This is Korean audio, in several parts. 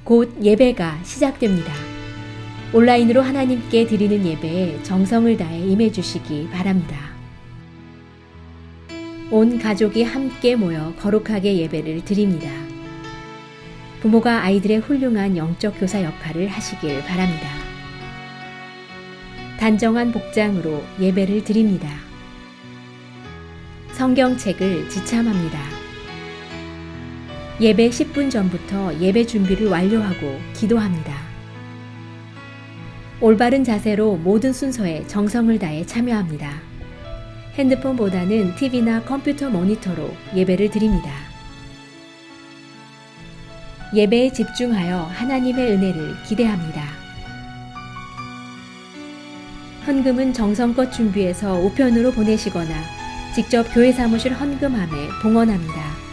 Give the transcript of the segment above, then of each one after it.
곧 예배가 시작됩니다. 온라인으로 하나님께 드리는 예배에 정성을 다해 임해주시기 바랍니다. 온 가족이 함께 모여 거룩하게 예배를 드립니다. 부모가 아이들의 훌륭한 영적 교사 역할을 하시길 바랍니다. 단정한 복장으로 예배를 드립니다. 성경책을 지참합니다. 예배 10분 전부터 예배 준비를 완료하고 기도합니다. 올바른 자세로 모든 순서에 정성을 다해 참여합니다. 핸드폰보다는 TV나 컴퓨터 모니터로 예배를 드립니다. 예배에 집중하여 하나님의 은혜를 기대합니다. 헌금은 정성껏 준비해서 우편으로 보내시거나 직접 교회 사무실 헌금함에 봉헌합니다.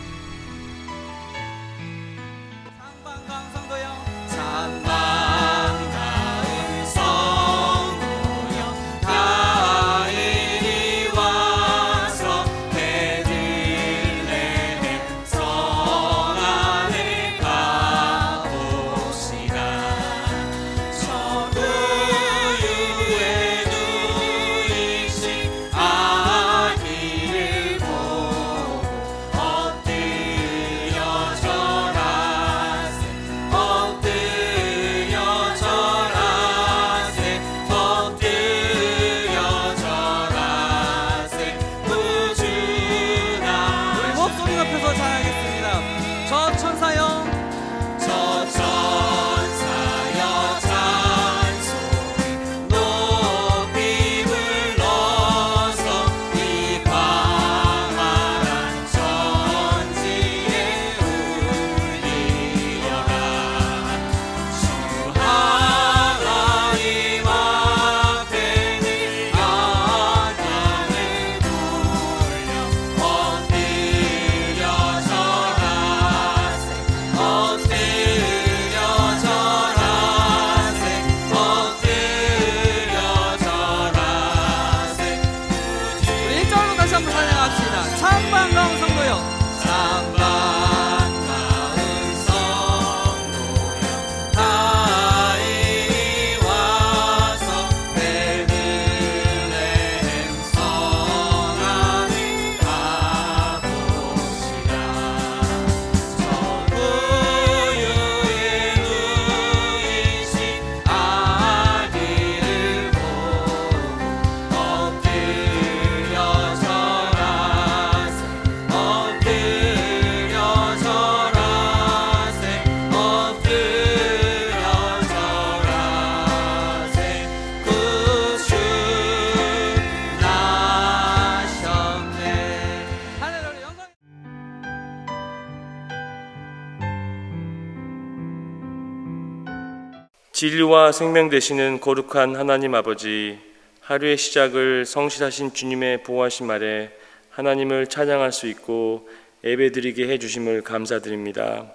진리와 생명 되시는 거룩한 하나님 아버지, 하루의 시작을 성실하신 주님의 보호하심 아래 하나님을 찬양할 수 있고 예배드리게 해주심을 감사드립니다.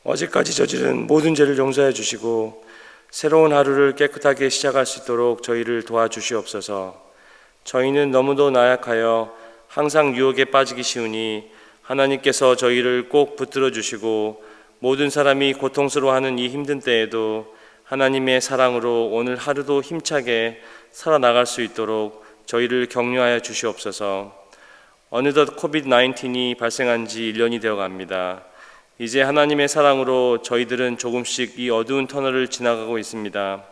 어제까지 저지른 모든 죄를 용서해 주시고 새로운 하루를 깨끗하게 시작할 수 있도록 저희를 도와주시옵소서. 저희는 너무도 나약하여 항상 유혹에 빠지기 쉬우니 하나님께서 저희를 꼭 붙들어 주시고 모든 사람이 고통스러워하는 이 힘든 때에도 하나님의 사랑으로 오늘 하루도 힘차게 살아나갈 수 있도록 저희를 격려하여 주시옵소서. 어느덧 코비드-19이 발생한 지 1년이 되어 갑니다. 이제 하나님의 사랑으로 저희들은 조금씩 이 어두운 터널을 지나가고 있습니다.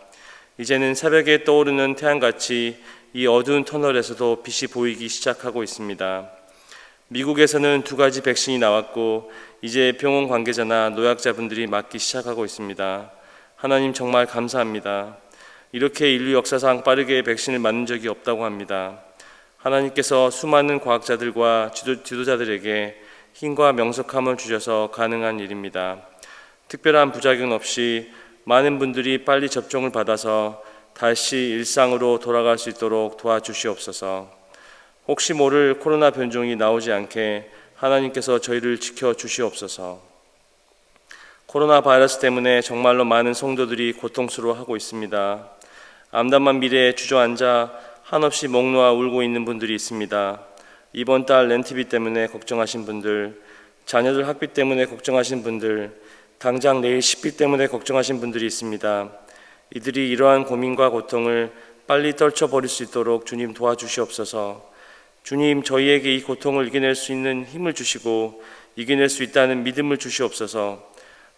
이제는 새벽에 떠오르는 태양같이 이 어두운 터널에서도 빛이 보이기 시작하고 있습니다. 미국에서는 2가지 백신이 나왔고 이제 병원 관계자나 노약자분들이 맞기 시작하고 있습니다. 하나님 정말 감사합니다. 이렇게 인류 역사상 빠르게 백신을 맞는 적이 없다고 합니다. 하나님께서 수많은 과학자들과 지도자들에게 힘과 명석함을 주셔서 가능한 일입니다. 특별한 부작용 없이 많은 분들이 빨리 접종을 받아서 다시 일상으로 돌아갈 수 있도록 도와주시옵소서. 혹시 모를 코로나 변종이 나오지 않게 하나님께서 저희를 지켜주시옵소서. 코로나 바이러스 때문에 정말로 많은 성도들이 고통스러워하고 있습니다. 암담한 미래에 주저앉아 한없이 목 놓아 울고 있는 분들이 있습니다. 이번 달 렌트비 때문에 걱정하신 분들, 자녀들 학비 때문에 걱정하신 분들, 당장 내일 식비 때문에 걱정하신 분들이 있습니다. 이들이 이러한 고민과 고통을 빨리 떨쳐버릴 수 있도록 주님 도와주시옵소서. 주님, 저희에게 이 고통을 이겨낼 수 있는 힘을 주시고 이겨낼 수 있다는 믿음을 주시옵소서.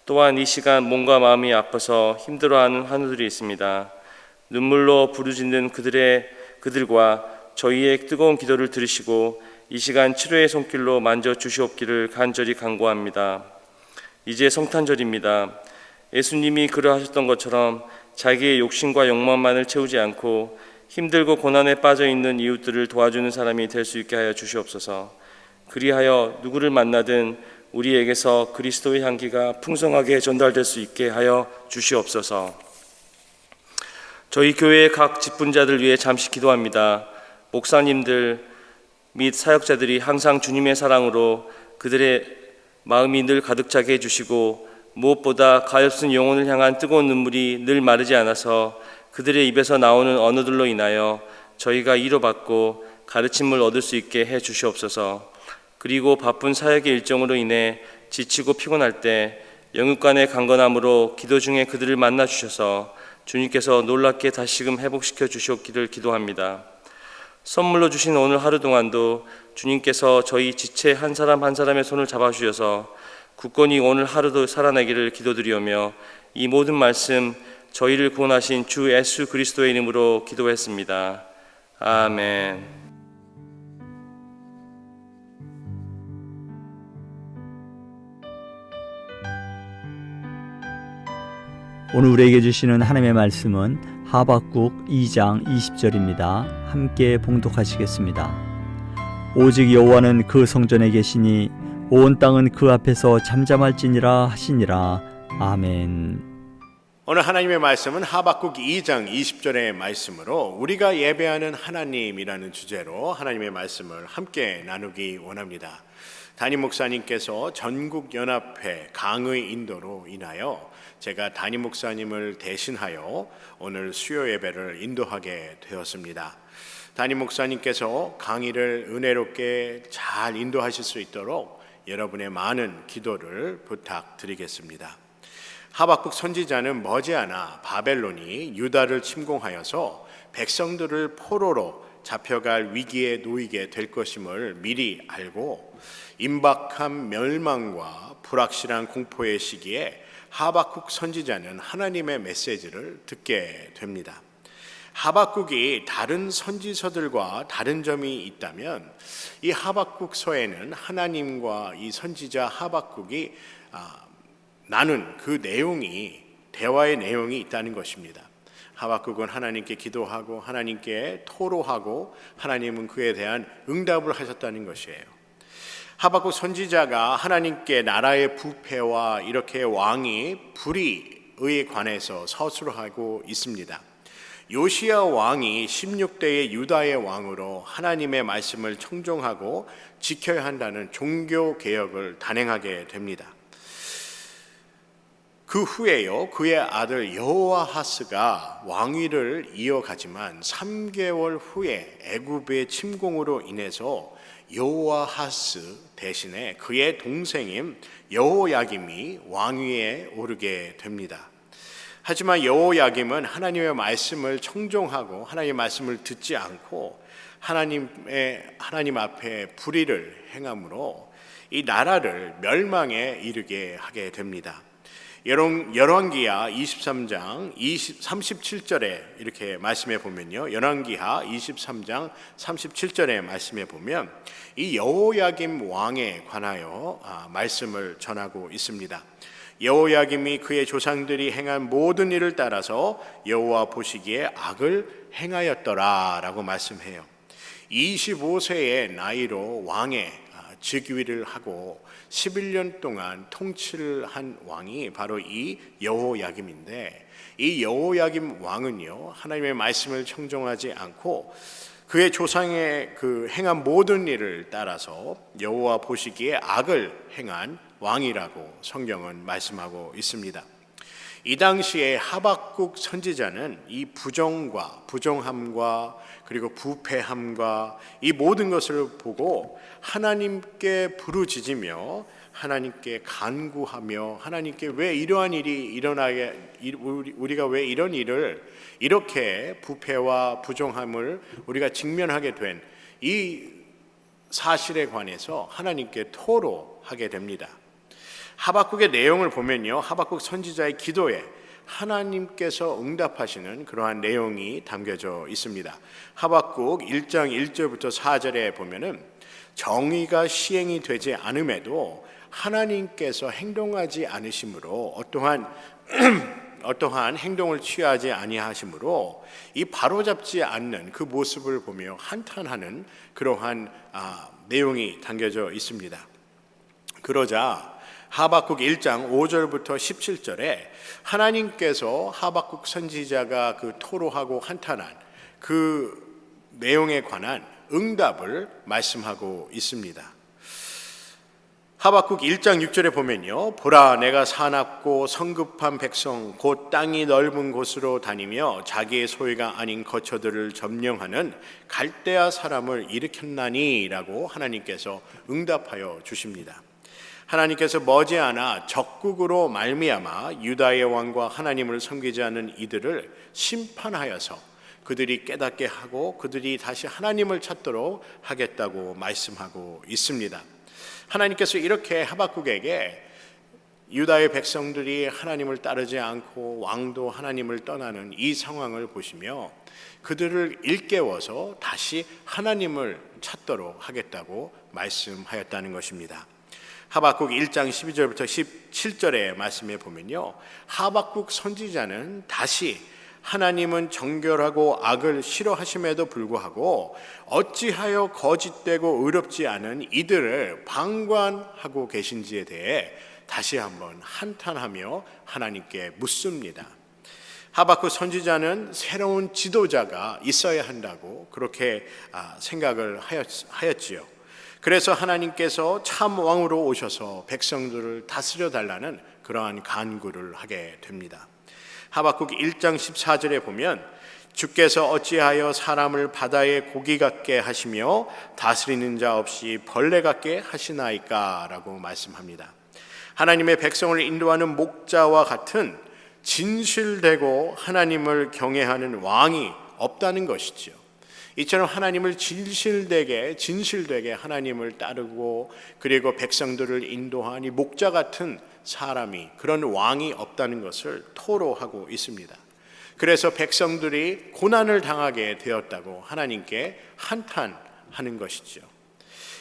또한 이 시간 몸과 마음이 아파서 힘들어하는 환우들이 있습니다. 눈물로 부르짖는 그들과 저희의 뜨거운 기도를 들으시고 이 시간 치료의 손길로 만져 주시옵기를 간절히 간구합니다. 이제 성탄절입니다. 예수님이 그러하셨던 것처럼 자기의 욕심과 욕망만을 채우지 않고 힘들고 고난에 빠져 있는 이웃들을 도와주는 사람이 될 수 있게 하여 주시옵소서. 그리하여 누구를 만나든 우리에게서 그리스도의 향기가 풍성하게 전달될 수 있게 하여 주시옵소서. 저희 교회의 각 직분자들 위해 잠시 기도합니다. 목사님들 및 사역자들이 항상 주님의 사랑으로 그들의 마음이 늘 가득 차게 해주시고 무엇보다 가엾은 영혼을 향한 뜨거운 눈물이 늘 마르지 않아서 그들의 입에서 나오는 언어들로 인하여 저희가 위로받고 가르침을 얻을 수 있게 해 주시옵소서. 그리고 바쁜 사역의 일정으로 인해 지치고 피곤할 때 영육간의 강건함으로 기도 중에 그들을 만나 주셔서 주님께서 놀랍게 다시금 회복시켜 주시옵기를 기도합니다. 선물로 주신 오늘 하루 동안도 주님께서 저희 지체 한 사람 한 사람의 손을 잡아주셔서 굳건히 오늘 하루도 살아내기를 기도드리오며 이 모든 말씀 저희를 구원하신 주 예수 그리스도의 이름으로 기도했습니다. 아멘. 오늘 우리에게 주시는 하나님의 말씀은 하박국 2장 20절입니다. 함께 봉독하시겠습니다. 오직 여호와는 그 성전에 계시니 온 땅은 그 앞에서 잠잠할지니라 하시니라. 아멘. 오늘 하나님의 말씀은 하박국 2장 20절의 말씀으로 우리가 예배하는 하나님이라는 주제로 하나님의 말씀을 함께 나누기 원합니다. 담임 목사님께서 전국연합회 강의 인도로 인하여 제가 담임 목사님을 대신하여 오늘 수요 예배를 인도하게 되었습니다. 담임 목사님께서 강의를 은혜롭게 잘 인도하실 수 있도록 여러분의 많은 기도를 부탁드리겠습니다. 하박국 선지자는 머지않아 바벨론이 유다를 침공하여서 백성들을 포로로 잡혀갈 위기에 놓이게 될 것임을 미리 알고 임박한 멸망과 불확실한 공포의 시기에 하박국 선지자는 하나님의 메시지를 듣게 됩니다. 하박국이 다른 선지서들과 다른 점이 있다면 이 하박국서에는 하나님과 이 선지자 하박국이 나눈 그 내용이 대화의 내용이 있다는 것입니다. 하박국은 하나님께 기도하고 하나님께 토로하고 하나님은 그에 대한 응답을 하셨다는 것이에요. 하박국 선지자가 하나님께 나라의 부패와 이렇게 왕이 불의에 관해서 서술하고 있습니다. 요시야 왕이 16대의 유다의 왕으로 하나님의 말씀을 청종하고 지켜야 한다는 종교 개혁을 단행하게 됩니다. 그 후에요, 그의 아들 여호아하스가 왕위를 이어가지만 3개월 후에 애굽의 침공으로 인해서 여호아하스 대신에 그의 동생인 여호야김이 왕위에 오르게 됩니다. 하지만 여호야김은 하나님의 말씀을 청종하고 하나님의 말씀을 듣지 않고 하나님 앞에 불의를 행함으로 이 나라를 멸망에 이르게 하게 됩니다. 열왕기하 23장 37절에 이렇게 말씀해 보면요, 열왕기하 23장 37절에 말씀해 보면 이 여호야김 왕에 관하여 말씀을 전하고 있습니다. 여호야김이 그의 조상들이 행한 모든 일을 따라서 여호와 보시기에 악을 행하였더라라고 말씀해요. 25세의 나이로 왕의 즉위를 하고 11년 동안 통치를 한 왕이 바로 이 여호야김인데, 이 여호야김 왕은요, 하나님의 말씀을 청종하지 않고 그의 조상의 그 행한 모든 일을 따라서 여호와 보시기에 악을 행한 왕이라고 성경은 말씀하고 있습니다. 이 당시에 하박국 선지자는 이 부정함과 그리고 부패함과 이 모든 것을 보고 하나님께 부르짖으며 하나님께 간구하며 하나님께 왜 이러한 일이 우리가 왜 이런 일을 이렇게 부패와 부정함을 우리가 직면하게 된 이 사실에 관해서 하나님께 토로하게 됩니다. 하박국의 내용을 보면요, 하박국 선지자의 기도에 하나님께서 응답하시는 그러한 내용이 담겨져 있습니다. 하박국 1장 1절부터 4절에 보면은 정의가 시행이 되지 않음에도 하나님께서 행동하지 않으심으로 어떠한 행동을 취하지 아니하심으로 이 바로잡지 않는 그 모습을 보며 한탄하는 그러한 내용이 담겨져 있습니다. 그러자 하박국 1장 5절부터 17절에 하나님께서 하박국 선지자가 그 토로하고 한탄한 그 내용에 관한 응답을 말씀하고 있습니다. 하박국 1장 6절에 보면요, 보라 내가 사납고 성급한 백성 곧 땅이 넓은 곳으로 다니며 자기의 소유가 아닌 거처들을 점령하는 갈대아 사람을 일으켰나니 라고 하나님께서 응답하여 주십니다. 하나님께서 머지않아 적국으로 말미암아 유다의 왕과 하나님을 섬기지 않는 이들을 심판하여서 그들이 깨닫게 하고 그들이 다시 하나님을 찾도록 하겠다고 말씀하고 있습니다. 하나님께서 이렇게 하박국에게 유다의 백성들이 하나님을 따르지 않고 왕도 하나님을 떠나는 이 상황을 보시며 그들을 일깨워서 다시 하나님을 찾도록 하겠다고 말씀하였다는 것입니다. 하박국 1장 12절부터 17절의 말씀에 보면요, 하박국 선지자는 다시 하나님은 정결하고 악을 싫어하심에도 불구하고 어찌하여 거짓되고 의롭지 않은 이들을 방관하고 계신지에 대해 다시 한번 한탄하며 하나님께 묻습니다. 하박국 선지자는 새로운 지도자가 있어야 한다고 그렇게 생각을 하였지요. 그래서 하나님께서 참 왕으로 오셔서 백성들을 다스려 달라는 그러한 간구를 하게 됩니다. 하박국 1장 14절에 보면 주께서 어찌하여 사람을 바다의 고기 같게 하시며 다스리는 자 없이 벌레 같게 하시나이까 라고 말씀합니다. 하나님의 백성을 인도하는 목자와 같은 진실되고 하나님을 경외하는 왕이 없다는 것이지요. 이처럼 하나님을 진실되게 하나님을 따르고 그리고 백성들을 인도하니 목자 같은 사람이, 그런 왕이 없다는 것을 토로하고 있습니다. 그래서 백성들이 고난을 당하게 되었다고 하나님께 한탄하는 것이죠.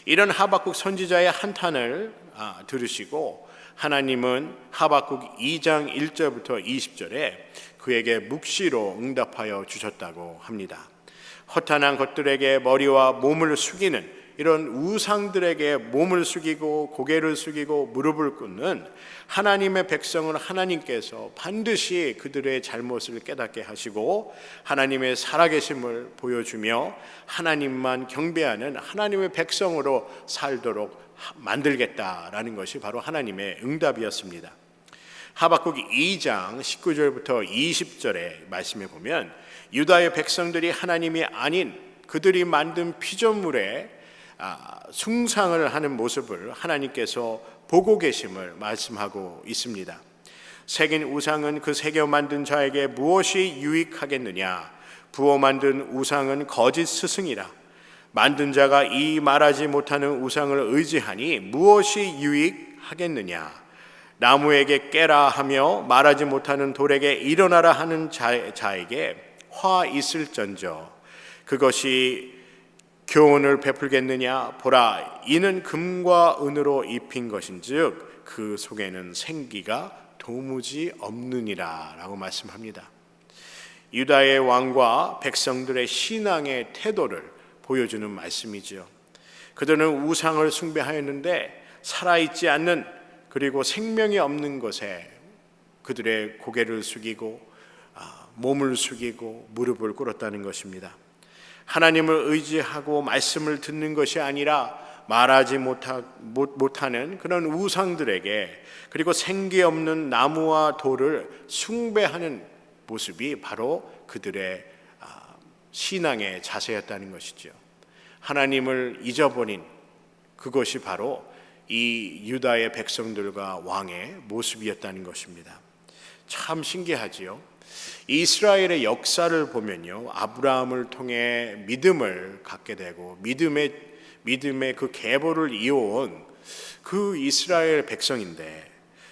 이런 하박국 선지자의 한탄을 들으시고 하나님은 하박국 2장 1절부터 20절에 그에게 묵시로 응답하여 주셨다고 합니다. 허탄한 것들에게 머리와 몸을 숙이는, 이런 우상들에게 몸을 숙이고 고개를 숙이고 무릎을 꿇는 하나님의 백성을 하나님께서 반드시 그들의 잘못을 깨닫게 하시고 하나님의 살아계심을 보여주며 하나님만 경배하는 하나님의 백성으로 살도록 만들겠다라는 것이 바로 하나님의 응답이었습니다. 하박국 2장 19절부터 20절의 말씀에 보면 유다의 백성들이 하나님이 아닌 그들이 만든 피조물에 숭상을 하는 모습을 하나님께서 보고 계심을 말씀하고 있습니다. 새긴 우상은 그 새겨 만든 자에게 무엇이 유익하겠느냐? 부어 만든 우상은 거짓 스승이라. 만든 자가 이 말하지 못하는 우상을 의지하니 무엇이 유익하겠느냐? 나무에게 깨라 하며 말하지 못하는 돌에게 일어나라 하는 자에게 화 있을전저 그것이 교훈을 베풀겠느냐? 보라, 이는 금과 은으로 입힌 것인즉 그 속에는 생기가 도무지 없느니라 라고 말씀합니다. 유다의 왕과 백성들의 신앙의 태도를 보여주는 말씀이죠. 그들은 우상을 숭배하였는데 살아있지 않는, 그리고 생명이 없는 것에 그들의 고개를 숙이고 몸을 숙이고 무릎을 꿇었다는 것입니다. 하나님을 의지하고 말씀을 듣는 것이 아니라 말하지 못하는 그런 우상들에게, 그리고 생기 없는 나무와 돌을 숭배하는 모습이 바로 그들의 신앙의 자세였다는 것이죠. 하나님을 잊어버린 그것이 바로 이 유다의 백성들과 왕의 모습이었다는 것입니다. 참 신기하지요. 이스라엘의 역사를 보면요, 아브라함을 통해 믿음을 갖게 되고 믿음의 그 계보를 이어온 그 이스라엘 백성인데,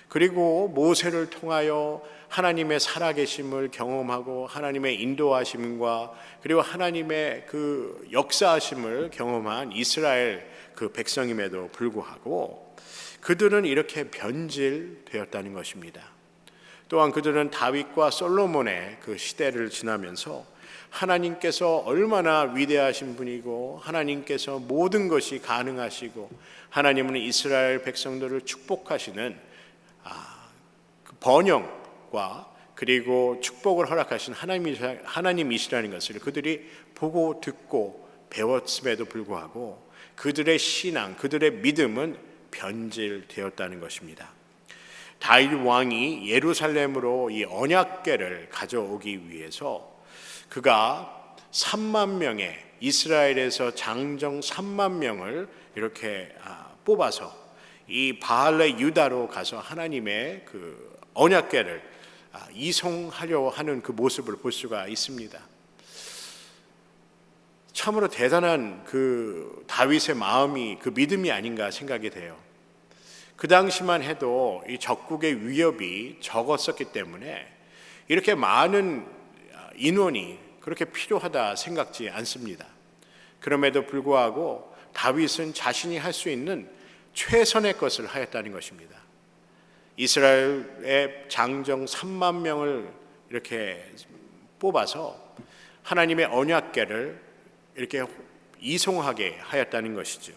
그리고 모세를 통하여 하나님의 살아계심을 경험하고 하나님의 인도하심과 그리고 하나님의 그 역사하심을 경험한 이스라엘 그 백성임에도 불구하고 그들은 이렇게 변질되었다는 것입니다. 또한 그들은 다윗과 솔로몬의 그 시대를 지나면서 하나님께서 얼마나 위대하신 분이고 하나님께서 모든 것이 가능하시고 하나님은 이스라엘 백성들을 축복하시는 그 번영과 그리고 축복을 허락하신 하나님이시라는 것을 그들이 보고 듣고 배웠음에도 불구하고 그들의 신앙, 그들의 믿음은 변질되었다는 것입니다. 다윗 왕이 예루살렘으로 이 언약궤를 가져오기 위해서 그가 3만 명의 이스라엘에서 장정 3만 명을 이렇게 뽑아서 이 바알레 유다로 가서 하나님의 그 언약궤를 이송하려 하는 그 모습을 볼 수가 있습니다. 참으로 대단한 그 다윗의 마음이, 그 믿음이 아닌가 생각이 돼요. 그 당시만 해도 이 적국의 위협이 적었었기 때문에 이렇게 많은 인원이 그렇게 필요하다 생각지 않습니다. 그럼에도 불구하고 다윗은 자신이 할 수 있는 최선의 것을 하였다는 것입니다. 이스라엘의 장정 3만 명을 이렇게 뽑아서 하나님의 언약궤를 이렇게 이송하게 하였다는 것이죠.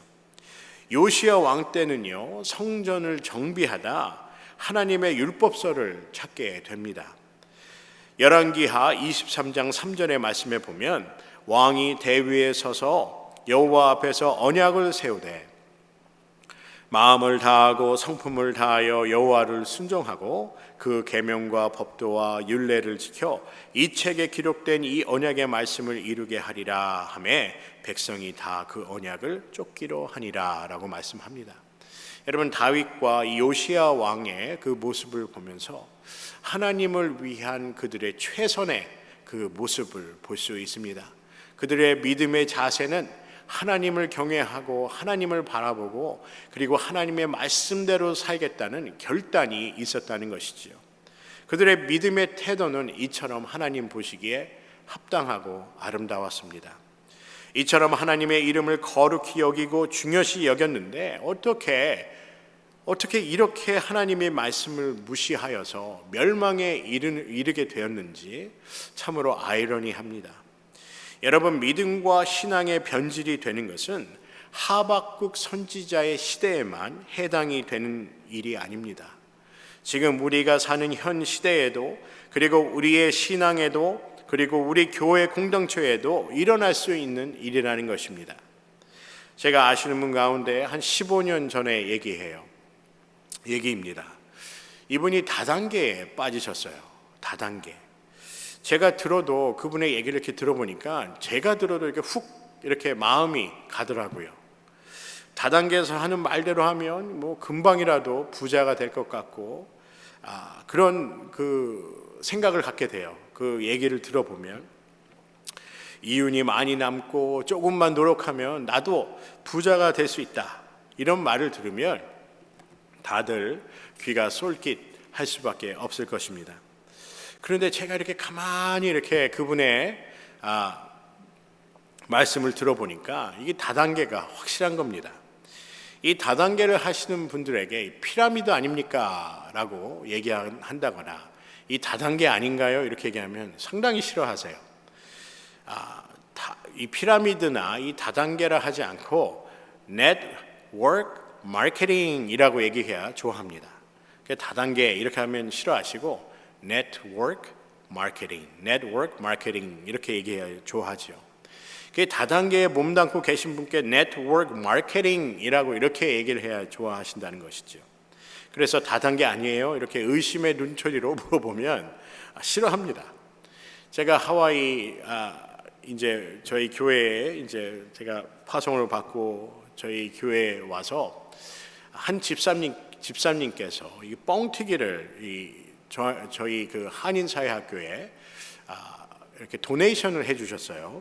요시야 왕 때는요, 성전을 정비하다 하나님의 율법서를 찾게 됩니다. 열왕기하 23장 3절의 말씀에 보면 왕이 대위에 서서 여호와 앞에서 언약을 세우되 마음을 다하고 성품을 다하여 여호와를 순종하고 그 계명과 법도와 율례를 지켜 이 책에 기록된 이 언약의 말씀을 이루게 하리라 하매 백성이 다 그 언약을 쫓기로 하니라 라고 말씀합니다. 여러분, 다윗과 이 요시야 왕의 그 모습을 보면서 하나님을 위한 그들의 최선의 그 모습을 볼 수 있습니다. 그들의 믿음의 자세는 하나님을 경외하고 하나님을 바라보고 그리고 하나님의 말씀대로 살겠다는 결단이 있었다는 것이지요. 그들의 믿음의 태도는 이처럼 하나님 보시기에 합당하고 아름다웠습니다. 이처럼 하나님의 이름을 거룩히 여기고 중요시 여겼는데 어떻게 이렇게 하나님의 말씀을 무시하여서 멸망에 이르게 되었는지 참으로 아이러니합니다. 여러분, 믿음과 신앙의 변질이 되는 것은 하박국 선지자의 시대에만 해당이 되는 일이 아닙니다. 지금 우리가 사는 현 시대에도 그리고 우리의 신앙에도 그리고 우리 교회 공동체에도 일어날 수 있는 일이라는 것입니다. 제가 아시는 분 가운데 한 15년 전에 얘기입니다. 이분이 다단계에 빠지셨어요. 다단계. 제가 들어도 그분의 얘기를 이렇게 들어보니까 제가 들어도 이렇게 마음이 가더라고요. 다단계에서 하는 말대로 하면 뭐 금방이라도 부자가 될 것 같고 그런 그 생각을 갖게 돼요. 그 얘기를 들어보면 이윤이 많이 남고 조금만 노력하면 나도 부자가 될 수 있다. 이런 말을 들으면 다들 귀가 솔깃할 수밖에 없을 것입니다. 그런데 제가 이렇게 가만히 이렇게 그분의 말씀을 들어보니까 이게 다단계가 확실한 겁니다. 이 다단계를 하시는 분들에게 피라미드 아닙니까? 라고 얘기한다거나 이 다단계 아닌가요? 이렇게 얘기하면 상당히 싫어하세요. 이 피라미드나 이 다단계라 하지 않고 네트워크 마케팅이라고 얘기해야 좋아합니다. 다단계 이렇게 하면 싫어하시고 네트워크 마케팅 이렇게 얘기해야 좋아하죠. 다단계에 몸담고 계신 분께 네트워크 마케팅이라고 이렇게 얘기를 해야 좋아하신다는 것이죠. 그래서 다단계 아니에요? 이렇게 의심의 눈초리로 물어보면 싫어합니다. 제가 하와이 이제 저희 교회에 이제 제가 파송을 받고 저희 교회에 와서 한 집사님께서 이 뻥튀기를 저희 그 한인사회학교에 이렇게 도네이션을 해주셨어요.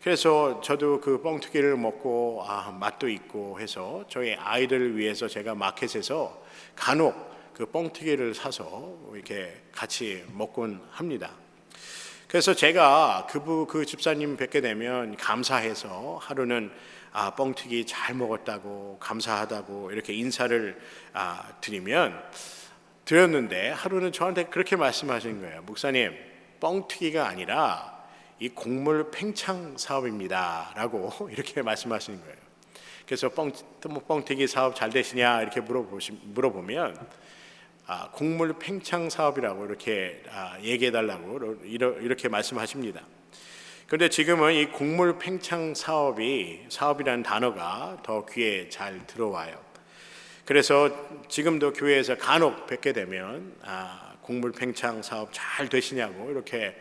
그래서 저도 그 뻥튀기를 먹고 맛도 있고 해서 저희 아이들을 위해서 제가 마켓에서 간혹 그 뻥튀기를 사서 이렇게 같이 먹곤 합니다. 그래서 제가 그 집사님 뵙게 되면 감사해서 하루는 뻥튀기 잘 먹었다고 감사하다고 이렇게 인사를 드렸는데 하루는 저한테 그렇게 말씀하시는 거예요. 목사님, 뻥튀기가 아니라 이 곡물 팽창 사업입니다 라고 이렇게 말씀하시는 거예요. 그래서 뻥튀기 사업 잘 되시냐 이렇게 물어보면 곡물 팽창 사업이라고 이렇게 얘기해달라고 이렇게 말씀하십니다. 그런데 지금은 이 곡물 팽창 사업이라는 단어가 더 귀에 잘 들어와요. 그래서 지금도 교회에서 간혹 뵙게 되면 곡물 팽창 사업 잘 되시냐고 이렇게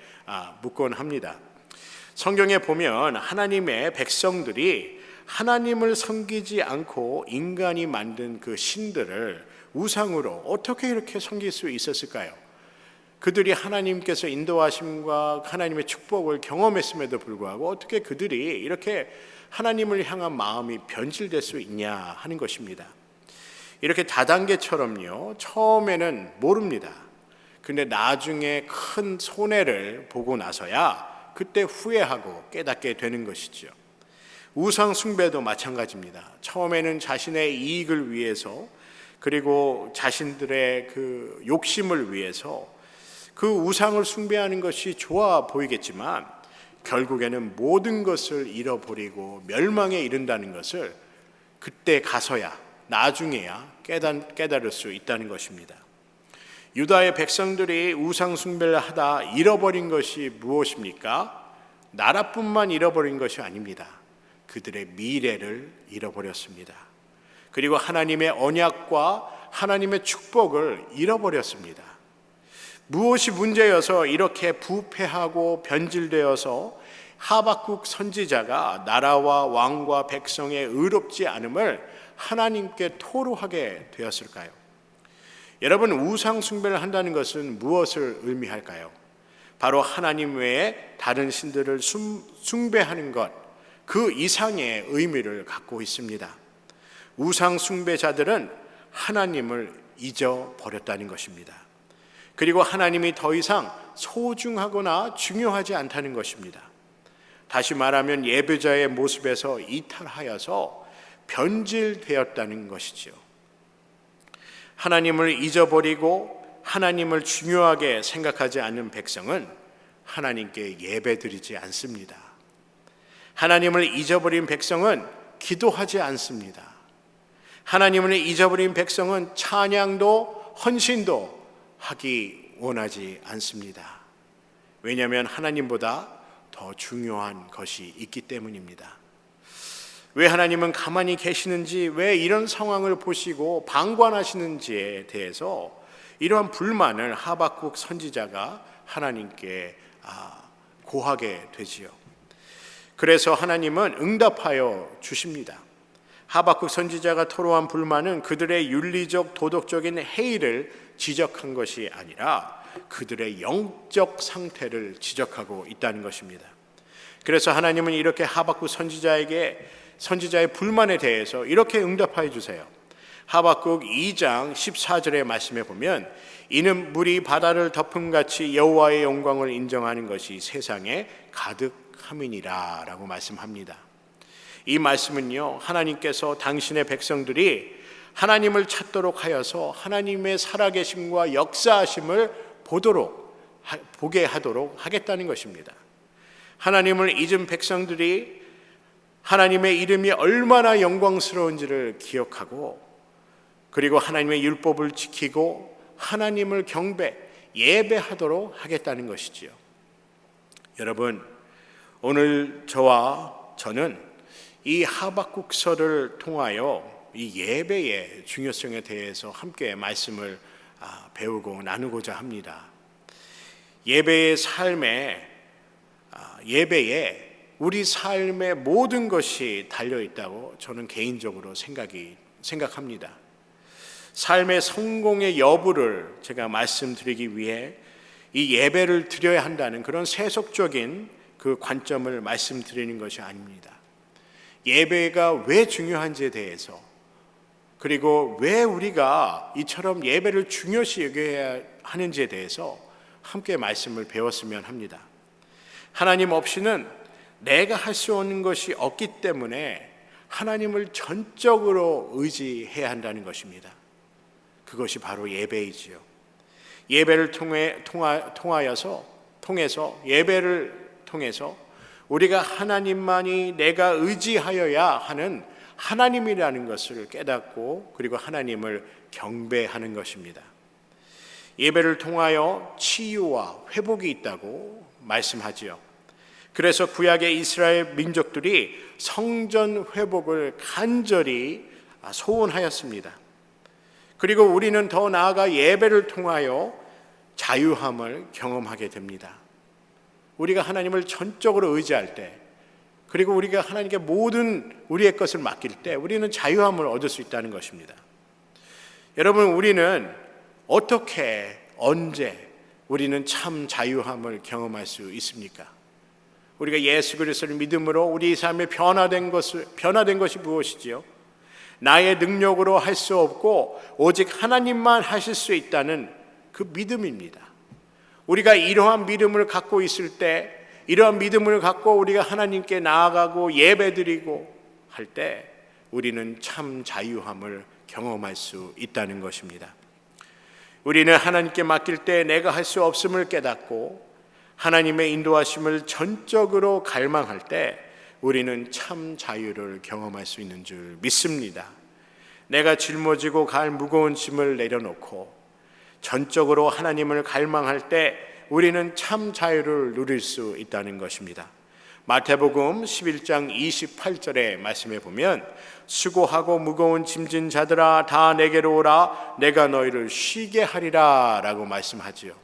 묻곤 합니다. 성경에 보면 하나님의 백성들이 하나님을 섬기지 않고 인간이 만든 그 신들을 우상으로 어떻게 이렇게 섬길 수 있었을까요? 그들이 하나님께서 인도하심과 하나님의 축복을 경험했음에도 불구하고 어떻게 그들이 이렇게 하나님을 향한 마음이 변질될 수 있냐 하는 것입니다. 이렇게 다단계처럼요, 처음에는 모릅니다. 근데 나중에 큰 손해를 보고 나서야 그때 후회하고 깨닫게 되는 것이죠. 우상 숭배도 마찬가지입니다. 처음에는 자신의 이익을 위해서 그리고 자신들의 그 욕심을 위해서 그 우상을 숭배하는 것이 좋아 보이겠지만 결국에는 모든 것을 잃어버리고 멸망에 이른다는 것을 그때 가서야 나중에야 깨달을 수 있다는 것입니다. 유다의 백성들이 우상 숭배를 하다 잃어버린 것이 무엇입니까? 나라뿐만 잃어버린 것이 아닙니다. 그들의 미래를 잃어버렸습니다. 그리고 하나님의 언약과 하나님의 축복을 잃어버렸습니다. 무엇이 문제여서 이렇게 부패하고 변질되어서 하박국 선지자가 나라와 왕과 백성의 의롭지 않음을 하나님께 토로하게 되었을까요? 여러분, 우상 숭배를 한다는 것은 무엇을 의미할까요? 바로 하나님 외에 다른 신들을 숭배하는 것, 그 이상의 의미를 갖고 있습니다. 우상 숭배자들은 하나님을 잊어버렸다는 것입니다. 그리고 하나님이 더 이상 소중하거나 중요하지 않다는 것입니다. 다시 말하면 예배자의 모습에서 이탈하여서 변질되었다는 것이죠. 하나님을 잊어버리고 하나님을 중요하게 생각하지 않는 백성은 하나님께 예배드리지 않습니다. 하나님을 잊어버린 백성은 기도하지 않습니다. 하나님을 잊어버린 백성은 찬양도 헌신도 하기 원하지 않습니다. 왜냐하면 하나님보다 더 중요한 것이 있기 때문입니다. 왜 하나님은 가만히 계시는지, 왜 이런 상황을 보시고 방관하시는지에 대해서 이러한 불만을 하박국 선지자가 하나님께 고하게 되지요. 그래서 하나님은 응답하여 주십니다. 하박국 선지자가 토로한 불만은 그들의 윤리적 도덕적인 해이를 지적한 것이 아니라 그들의 영적 상태를 지적하고 있다는 것입니다. 그래서 하나님은 이렇게 하박국 선지자의 불만에 대해서 이렇게 응답하여 주세요. 하박국 2장 14절의 말씀에 보면 이는 물이 바다를 덮음같이 여호와의 영광을 인정하는 것이 세상에 가득함이니라 라고 말씀합니다. 이 말씀은요, 하나님께서 당신의 백성들이 하나님을 찾도록 하여서 하나님의 살아계심과 역사하심을 보게 하도록 하겠다는 것입니다. 하나님을 잊은 백성들이 하나님의 이름이 얼마나 영광스러운지를 기억하고 그리고 하나님의 율법을 지키고 하나님을 예배하도록 하겠다는 것이지요. 여러분, 오늘 저는 이 하박국서를 통하여 이 예배의 중요성에 대해서 함께 말씀을 배우고 나누고자 합니다. 예배에 우리 삶의 모든 것이 달려 있다고 저는 개인적으로 생각합니다. 삶의 성공의 여부를 제가 말씀드리기 위해 이 예배를 드려야 한다는 그런 세속적인 그 관점을 말씀드리는 것이 아닙니다. 예배가 왜 중요한지에 대해서, 그리고 왜 우리가 이처럼 예배를 중요시 여겨야 하는지에 대해서 함께 말씀을 배웠으면 합니다. 하나님 없이는 내가 할 수 없는 것이 없기 때문에 하나님을 전적으로 의지해야 한다는 것입니다. 그것이 바로 예배이지요. 예배를 통해서 예배를 통해서 우리가 하나님만이 내가 의지하여야 하는 하나님이라는 것을 깨닫고 그리고 하나님을 경배하는 것입니다. 예배를 통하여 치유와 회복이 있다고 말씀하지요. 그래서 구약의 이스라엘 민족들이 성전 회복을 간절히 소원하였습니다. 그리고 우리는 더 나아가 예배를 통하여 자유함을 경험하게 됩니다. 우리가 하나님을 전적으로 의지할 때, 그리고 우리가 하나님께 모든 우리의 것을 맡길 때 우리는 자유함을 얻을 수 있다는 것입니다. 여러분, 우리는 어떻게, 언제 우리는 참 자유함을 경험할 수 있습니까? 우리가 예수 그리스도를 믿음으로 우리 삶에 변화된 것이 무엇이지요? 나의 능력으로 할 수 없고 오직 하나님만 하실 수 있다는 그 믿음입니다. 우리가 이러한 믿음을 갖고 있을 때, 이러한 믿음을 갖고 우리가 하나님께 나아가고 예배드리고 할 때 우리는 참 자유함을 경험할 수 있다는 것입니다. 우리는 하나님께 맡길 때 내가 할 수 없음을 깨닫고 하나님의 인도하심을 전적으로 갈망할 때 우리는 참 자유를 경험할 수 있는 줄 믿습니다. 내가 짊어지고 갈 무거운 짐을 내려놓고 전적으로 하나님을 갈망할 때 우리는 참 자유를 누릴 수 있다는 것입니다. 마태복음 11장 28절의 말씀에 보면 수고하고 무거운 짐진 자들아 다 내게로 오라 내가 너희를 쉬게 하리라 라고 말씀하지요.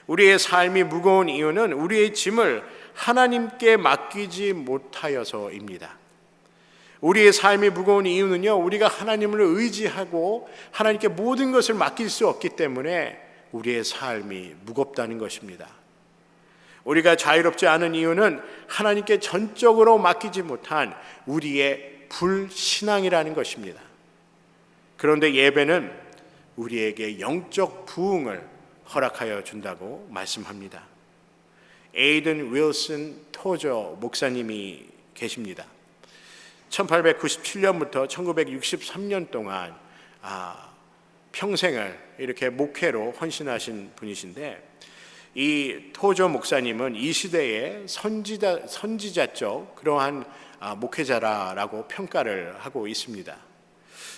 우리의 삶이 무거운 이유는 우리의 짐을 하나님께 맡기지 못하여서입니다. 우리의 삶이 무거운 이유는요, 우리가 하나님을 의지하고 하나님께 모든 것을 맡길 수 없기 때문에 우리의 삶이 무겁다는 것입니다. 우리가 자유롭지 않은 이유는 하나님께 전적으로 맡기지 못한 우리의 불신앙이라는 것입니다. 그런데 예배는 우리에게 영적 부흥을 허락하여 준다고 말씀합니다. 에이든 윌슨 토저 목사님이 계십니다. 1897년부터 1963년 동안 평생을 이렇게 목회로 헌신하신 분이신데, 이 토저 목사님은 이 시대의 선지자적 그러한 목회자라고 평가를 하고 있습니다.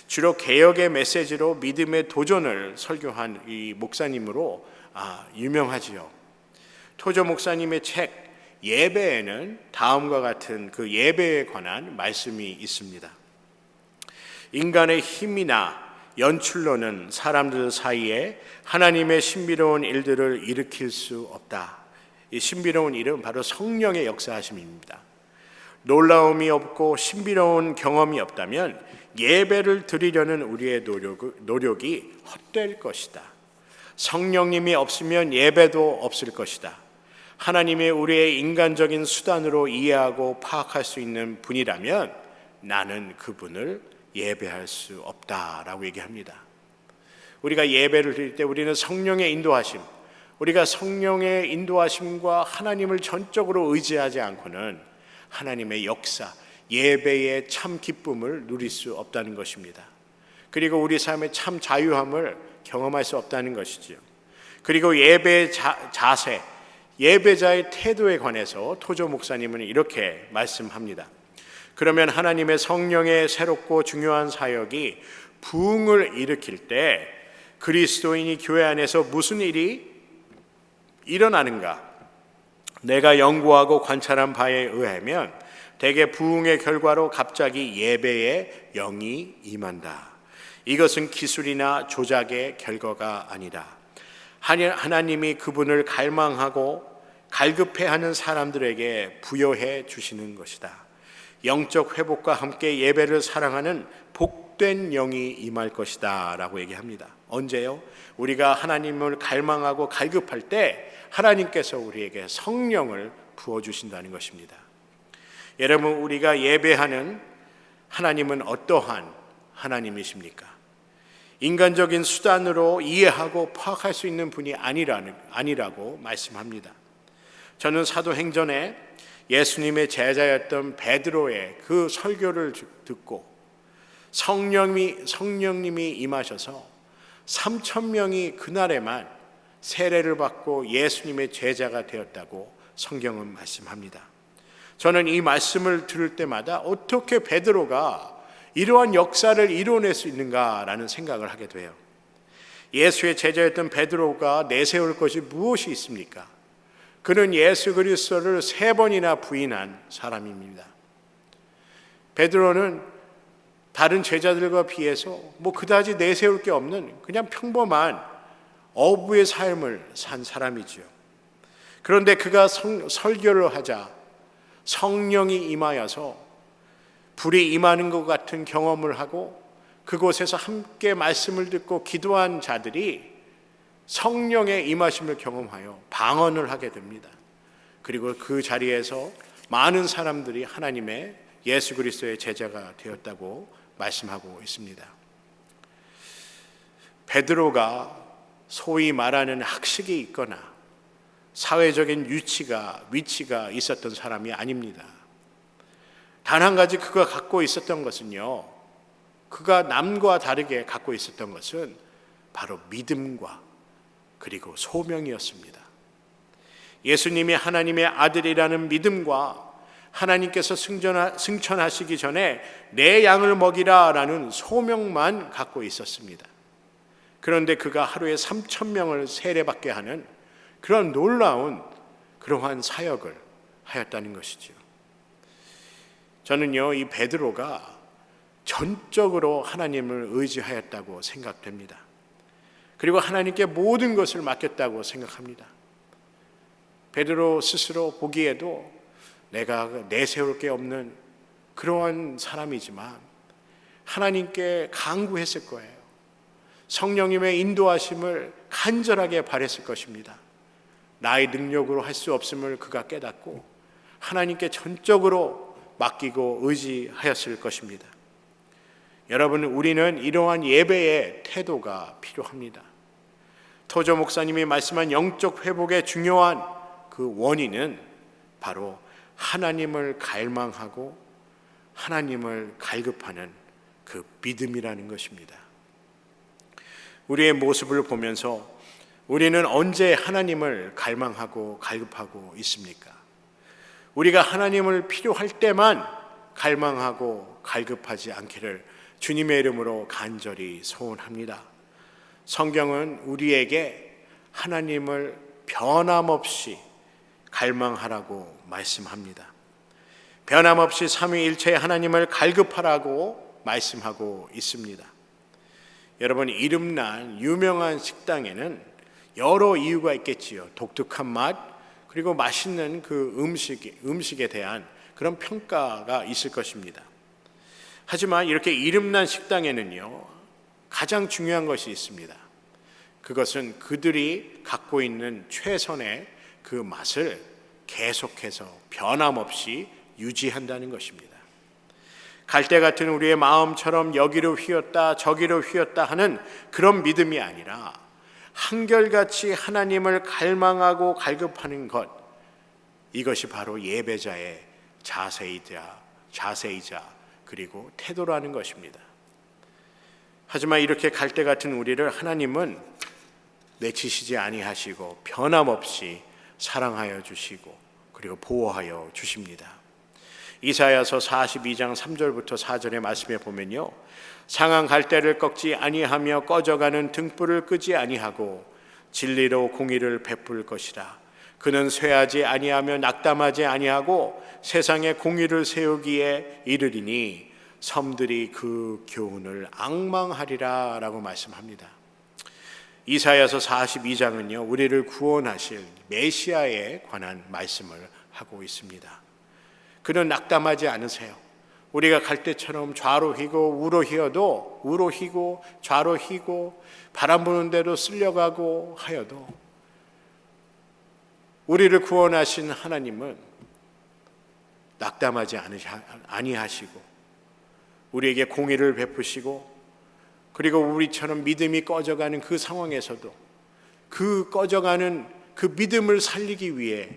주로 개혁의 메시지로 믿음의 도전을 설교한 이 목사님으로 유명하지요. 토저 목사님의 책 예배에는 다음과 같은 그 예배에 관한 말씀이 있습니다. 인간의 힘이나 연출로는 사람들 사이에 하나님의 신비로운 일들을 일으킬 수 없다. 이 신비로운 일은 바로 성령의 역사하심입니다. 놀라움이 없고 신비로운 경험이 없다면 예배를 드리려는 우리의 노력이 헛될 것이다. 성령님이 없으면 예배도 없을 것이다. 하나님이 우리의 인간적인 수단으로 이해하고 파악할 수 있는 분이라면 나는 그분을 예배할 수 없다라고 얘기합니다. 우리가 예배를 드릴 때 우리는 성령의 인도하심, 우리가 성령의 인도하심과 하나님을 전적으로 의지하지 않고는 하나님의 역사, 예배의 참 기쁨을 누릴 수 없다는 것입니다. 그리고 우리 삶의 참 자유함을 경험할 수 없다는 것이지요. 그리고 예배의 자세, 예배자의 태도에 관해서 토저 목사님은 이렇게 말씀합니다. 그러면 하나님의 성령의 새롭고 중요한 사역이 부흥을 일으킬 때 그리스도인이 교회 안에서 무슨 일이 일어나는가? 내가 연구하고 관찰한 바에 의하면 대개 부흥의 결과로 갑자기 예배에 영이 임한다. 이것은 기술이나 조작의 결과가 아니다. 하나님이 그분을 갈망하고 갈급해하는 사람들에게 부여해 주시는 것이다. 영적 회복과 함께 예배를 사랑하는 복된 영이 임할 것이다 라고 얘기합니다. 언제요? 우리가 하나님을 갈망하고 갈급할 때 하나님께서 우리에게 성령을 부어주신다는 것입니다. 여러분, 우리가 예배하는 하나님은 어떠한 하나님이십니까? 인간적인 수단으로 이해하고 파악할 수 있는 분이 아니라고 말씀합니다. 저는 사도행전에 예수님의 제자였던 베드로의 그 설교를 듣고 성령님이 임하셔서 3,000명이 그날에만 세례를 받고 예수님의 제자가 되었다고 성경은 말씀합니다. 저는 이 말씀을 들을 때마다 어떻게 베드로가 이러한 역사를 이뤄낼 수 있는가라는 생각을 하게 돼요. 예수의 제자였던 베드로가 내세울 것이 무엇이 있습니까? 그는 예수 그리스도를 3번이나 부인한 사람입니다. 베드로는 다른 제자들과 비해서 그다지 내세울 게 없는 그냥 평범한 어부의 삶을 산 사람이지요. 그런데 그가 설교를 하자 성령이 임하여서 불이 임하는 것 같은 경험을 하고 그곳에서 함께 말씀을 듣고 기도한 자들이 성령의 임하심을 경험하여 방언을 하게 됩니다. 그리고 그 자리에서 많은 사람들이 하나님의 예수 그리스도의 제자가 되었다고 말씀하고 있습니다. 베드로가 소위 말하는 학식이 있거나 사회적인 위치가 있었던 사람이 아닙니다. 단 한 가지 그가 갖고 있었던 것은요, 그가 남과 다르게 갖고 있었던 것은 바로 믿음과 그리고 소명이었습니다. 예수님이 하나님의 아들이라는 믿음과 하나님께서 승천하시기 전에 내 양을 먹이라라는 소명만 갖고 있었습니다. 그런데 그가 하루에 3,000명을 세례받게 하는 그런 놀라운 그러한 사역을 하였다는 것이죠. 저는요, 이 베드로가 전적으로 하나님을 의지하였다고 생각됩니다. 그리고 하나님께 모든 것을 맡겼다고 생각합니다. 베드로 스스로 보기에도 내가 내세울 게 없는 그러한 사람이지만 하나님께 간구했을 거예요. 성령님의 인도하심을 간절하게 바랬을 것입니다. 나의 능력으로 할 수 없음을 그가 깨닫고 하나님께 전적으로 맡기고 의지하였을 것입니다. 여러분, 우리는 이러한 예배의 태도가 필요합니다. 토저 목사님이 말씀한 영적 회복의 중요한 그 원인은 바로 하나님을 갈망하고 하나님을 갈급하는 그 믿음이라는 것입니다. 우리의 모습을 보면서 우리는 언제 하나님을 갈망하고 갈급하고 있습니까? 우리가 하나님을 필요할 때만 갈망하고 갈급하지 않기를 주님의 이름으로 간절히 소원합니다. 성경은 우리에게 하나님을 변함없이 갈망하라고 말씀합니다. 변함없이 삼위일체의 하나님을 갈급하라고 말씀하고 있습니다. 여러분, 이름난 유명한 식당에는 여러 이유가 있겠지요. 독특한 맛, 그리고 맛있는 그 음식에 대한 그런 평가가 있을 것입니다. 하지만 이렇게 이름난 식당에는요, 가장 중요한 것이 있습니다. 그것은 그들이 갖고 있는 최선의 그 맛을 계속해서 변함없이 유지한다는 것입니다. 갈대 같은 우리의 마음처럼 여기로 휘었다 저기로 휘었다 하는 그런 믿음이 아니라 한결같이 하나님을 갈망하고 갈급하는 것, 이것이 바로 예배자의 자세이자 그리고 태도라는 것입니다. 하지만 이렇게 갈대 같은 우리를 하나님은 내치시지 아니하시고 변함없이 사랑하여 주시고 그리고 보호하여 주십니다. 이사야서 42장 3절부터 4절의 말씀에 보면요, 상한 갈대를 꺾지 아니하며 꺼져가는 등불을 끄지 아니하고 진리로 공의를 베풀 것이라. 그는 쇠하지 아니하며 낙담하지 아니하고 세상에 공의를 세우기에 이르리니 섬들이 그 교훈을 앙망하리라 라고 말씀합니다. 이사야서 42장은요, 우리를 구원하실 메시아에 관한 말씀을 하고 있습니다. 그는 낙담하지 않으세요. 우리가 갈 때처럼 좌로 휘고 우로 휘어도 우로 휘고 좌로 휘고 바람 부는 대로 쓸려가고 하여도 우리를 구원하신 하나님은 낙담하지 아니하시고 우리에게 공의를 베푸시고 그리고 우리처럼 믿음이 꺼져가는 그 상황에서도 그 꺼져가는 그 믿음을 살리기 위해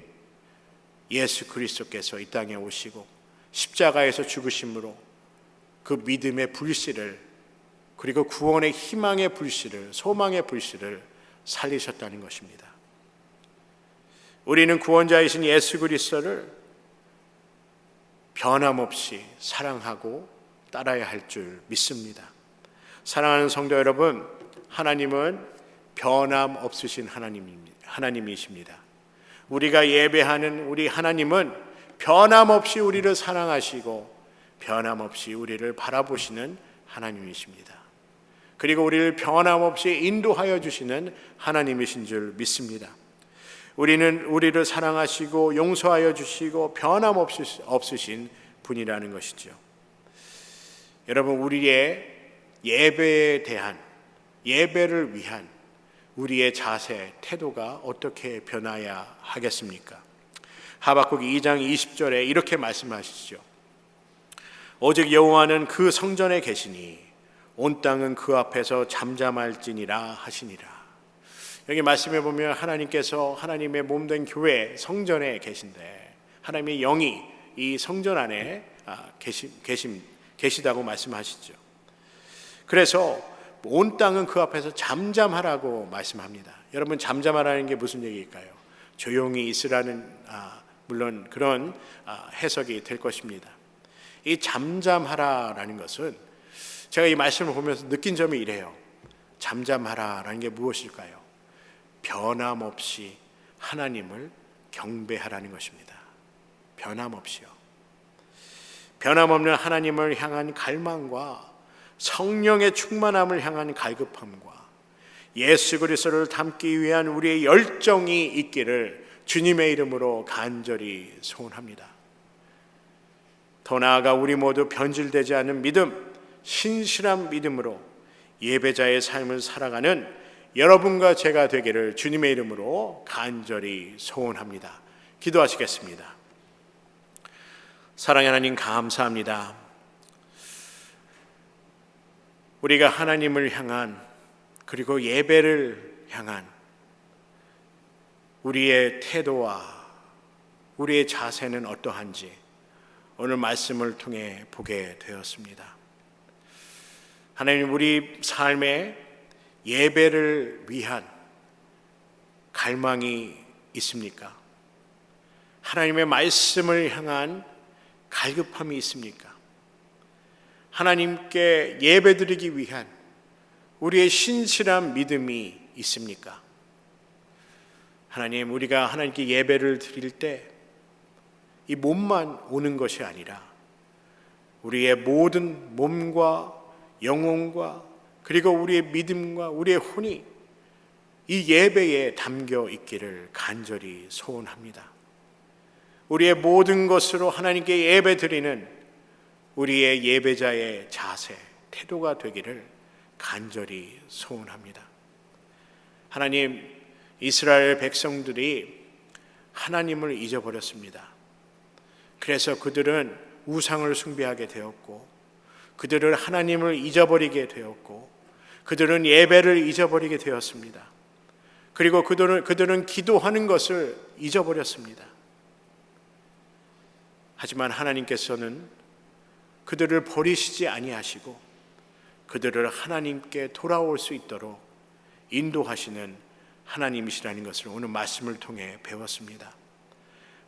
예수 그리스도께서 이 땅에 오시고 십자가에서 죽으심으로 그 믿음의 불씨를 그리고 구원의 희망의 불씨를 소망의 불씨를 살리셨다는 것입니다. 우리는 구원자이신 예수 그리스도를 변함없이 사랑하고 따라야 할 줄 믿습니다. 사랑하는 성도 여러분, 하나님은 변함없으신 하나님이십니다. 우리가 예배하는 우리 하나님은 변함없이 우리를 사랑하시고 변함없이 우리를 바라보시는 하나님이십니다. 그리고 우리를 변함없이 인도하여 주시는 하나님이신 줄 믿습니다. 우리는 우리를 사랑하시고 용서하여 주시고 변함없으신 분이라는 것이죠. 여러분, 우리의 예배에 대한 예배를 위한 우리의 자세, 태도가 어떻게 변화해야 하겠습니까? 하박국 2장 20절에 이렇게 말씀하시죠. 오직 여호와는 그 성전에 계시니 온 땅은 그 앞에서 잠잠할지니라 하시니라. 여기 말씀해 보면 하나님께서 하나님의 몸된 교회 성전에 계신데 하나님의 영이 이 성전 안에 계시다고 말씀하시죠. 그래서 온 땅은 그 앞에서 잠잠하라고 말씀합니다. 여러분, 잠잠하라는 게 무슨 얘기일까요? 조용히 있으라는 물론 그런 해석이 될 것입니다. 이 잠잠하라라는 것은 제가 이 말씀을 보면서 느낀 점이 이래요. 잠잠하라라는 게 무엇일까요? 변함없이 하나님을 경배하라는 것입니다. 변함없이요. 변함없는 하나님을 향한 갈망과 성령의 충만함을 향한 갈급함과 예수 그리스도를 닮기 위한 우리의 열정이 있기를 주님의 이름으로 간절히 소원합니다. 더 나아가 우리 모두 변질되지 않은 믿음, 신실한 믿음으로 예배자의 삶을 살아가는 여러분과 제가 되기를 주님의 이름으로 간절히 소원합니다. 기도하시겠습니다. 사랑의 하나님, 감사합니다. 우리가 하나님을 향한 그리고 예배를 향한 우리의 태도와 우리의 자세는 어떠한지 오늘 말씀을 통해 보게 되었습니다. 하나님, 우리 삶에 예배를 위한 갈망이 있습니까? 하나님의 말씀을 향한 갈급함이 있습니까? 하나님께 예배드리기 위한 우리의 신실한 믿음이 있습니까? 하나님, 우리가 하나님께 예배를 드릴 때 이 몸만 오는 것이 아니라 우리의 모든 몸과 영혼과 그리고 우리의 믿음과 우리의 혼이 이 예배에 담겨 있기를 간절히 소원합니다. 우리의 모든 것으로 하나님께 예배 드리는 우리의 예배자의 자세, 태도가 되기를 간절히 소원합니다. 하나님, 이스라엘 백성들이 하나님을 잊어버렸습니다. 그래서 그들은 우상을 숭배하게 되었고 그들은 하나님을 잊어버리게 되었고 그들은 예배를 잊어버리게 되었습니다. 그리고 그들은 기도하는 것을 잊어버렸습니다. 하지만 하나님께서는 그들을 버리시지 아니하시고 그들을 하나님께 돌아올 수 있도록 인도하시는 하나님이시라는 것을 오늘 말씀을 통해 배웠습니다.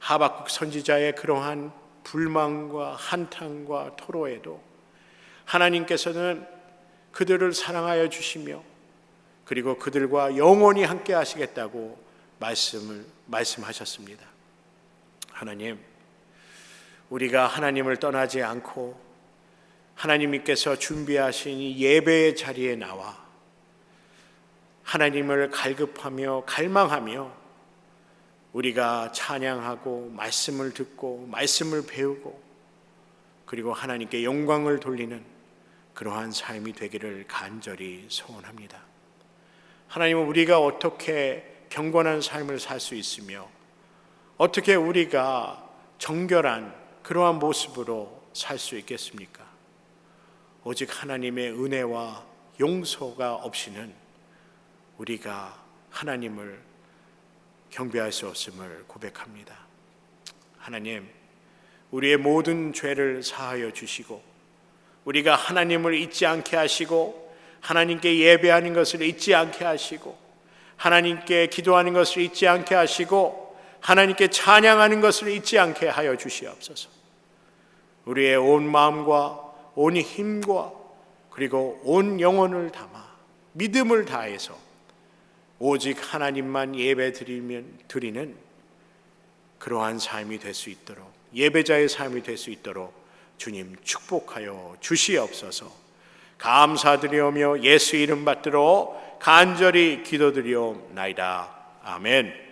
하박국 선지자의 그러한 불만과 한탄과 토로에도 하나님께서는 그들을 사랑하여 주시며 그리고 그들과 영원히 함께 하시겠다고 말씀하셨습니다. 하나님, 우리가 하나님을 떠나지 않고 하나님께서 준비하신 이 예배의 자리에 나와 하나님을 갈급하며 갈망하며 우리가 찬양하고 말씀을 듣고 말씀을 배우고 그리고 하나님께 영광을 돌리는 그러한 삶이 되기를 간절히 소원합니다. 하나님은 우리가 어떻게 경건한 삶을 살 수 있으며 어떻게 우리가 정결한 그러한 모습으로 살 수 있겠습니까? 오직 하나님의 은혜와 용서가 없이는 우리가 하나님을 경배할 수 없음을 고백합니다. 하나님, 우리의 모든 죄를 사하여 주시고 우리가 하나님을 잊지 않게 하시고 하나님께 예배하는 것을 잊지 않게 하시고 하나님께 기도하는 것을 잊지 않게 하시고 하나님께 찬양하는 것을 잊지 않게 하여 주시옵소서. 우리의 온 마음과 온 힘과 그리고 온 영혼을 담아 믿음을 다해서 오직 하나님만 예배 드리는 그러한 삶이 될 수 있도록, 예배자의 삶이 될 수 있도록 주님 축복하여 주시옵소서. 감사드리오며 예수 이름 받들어 간절히 기도드리옵나이다. 아멘.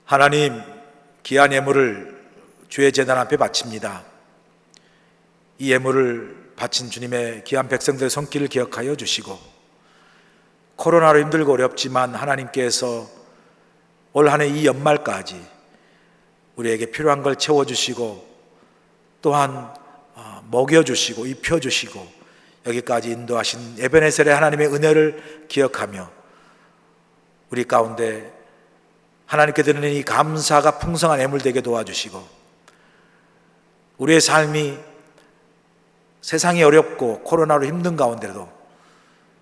하나님, 귀한 예물을 주의 제단 앞에 바칩니다. 이 예물을 바친 주님의 귀한 백성들의 손길을 기억하여 주시고, 코로나로 힘들고 어렵지만 하나님께서 올 한 해 이 연말까지 우리에게 필요한 걸 채워주시고 또한 먹여주시고 입혀주시고 여기까지 인도하신 에베네셀의 하나님의 은혜를 기억하며 우리 가운데 하나님께 드리는 이 감사가 풍성한 예물 되게 도와주시고, 우리의 삶이 세상이 어렵고 코로나로 힘든 가운데도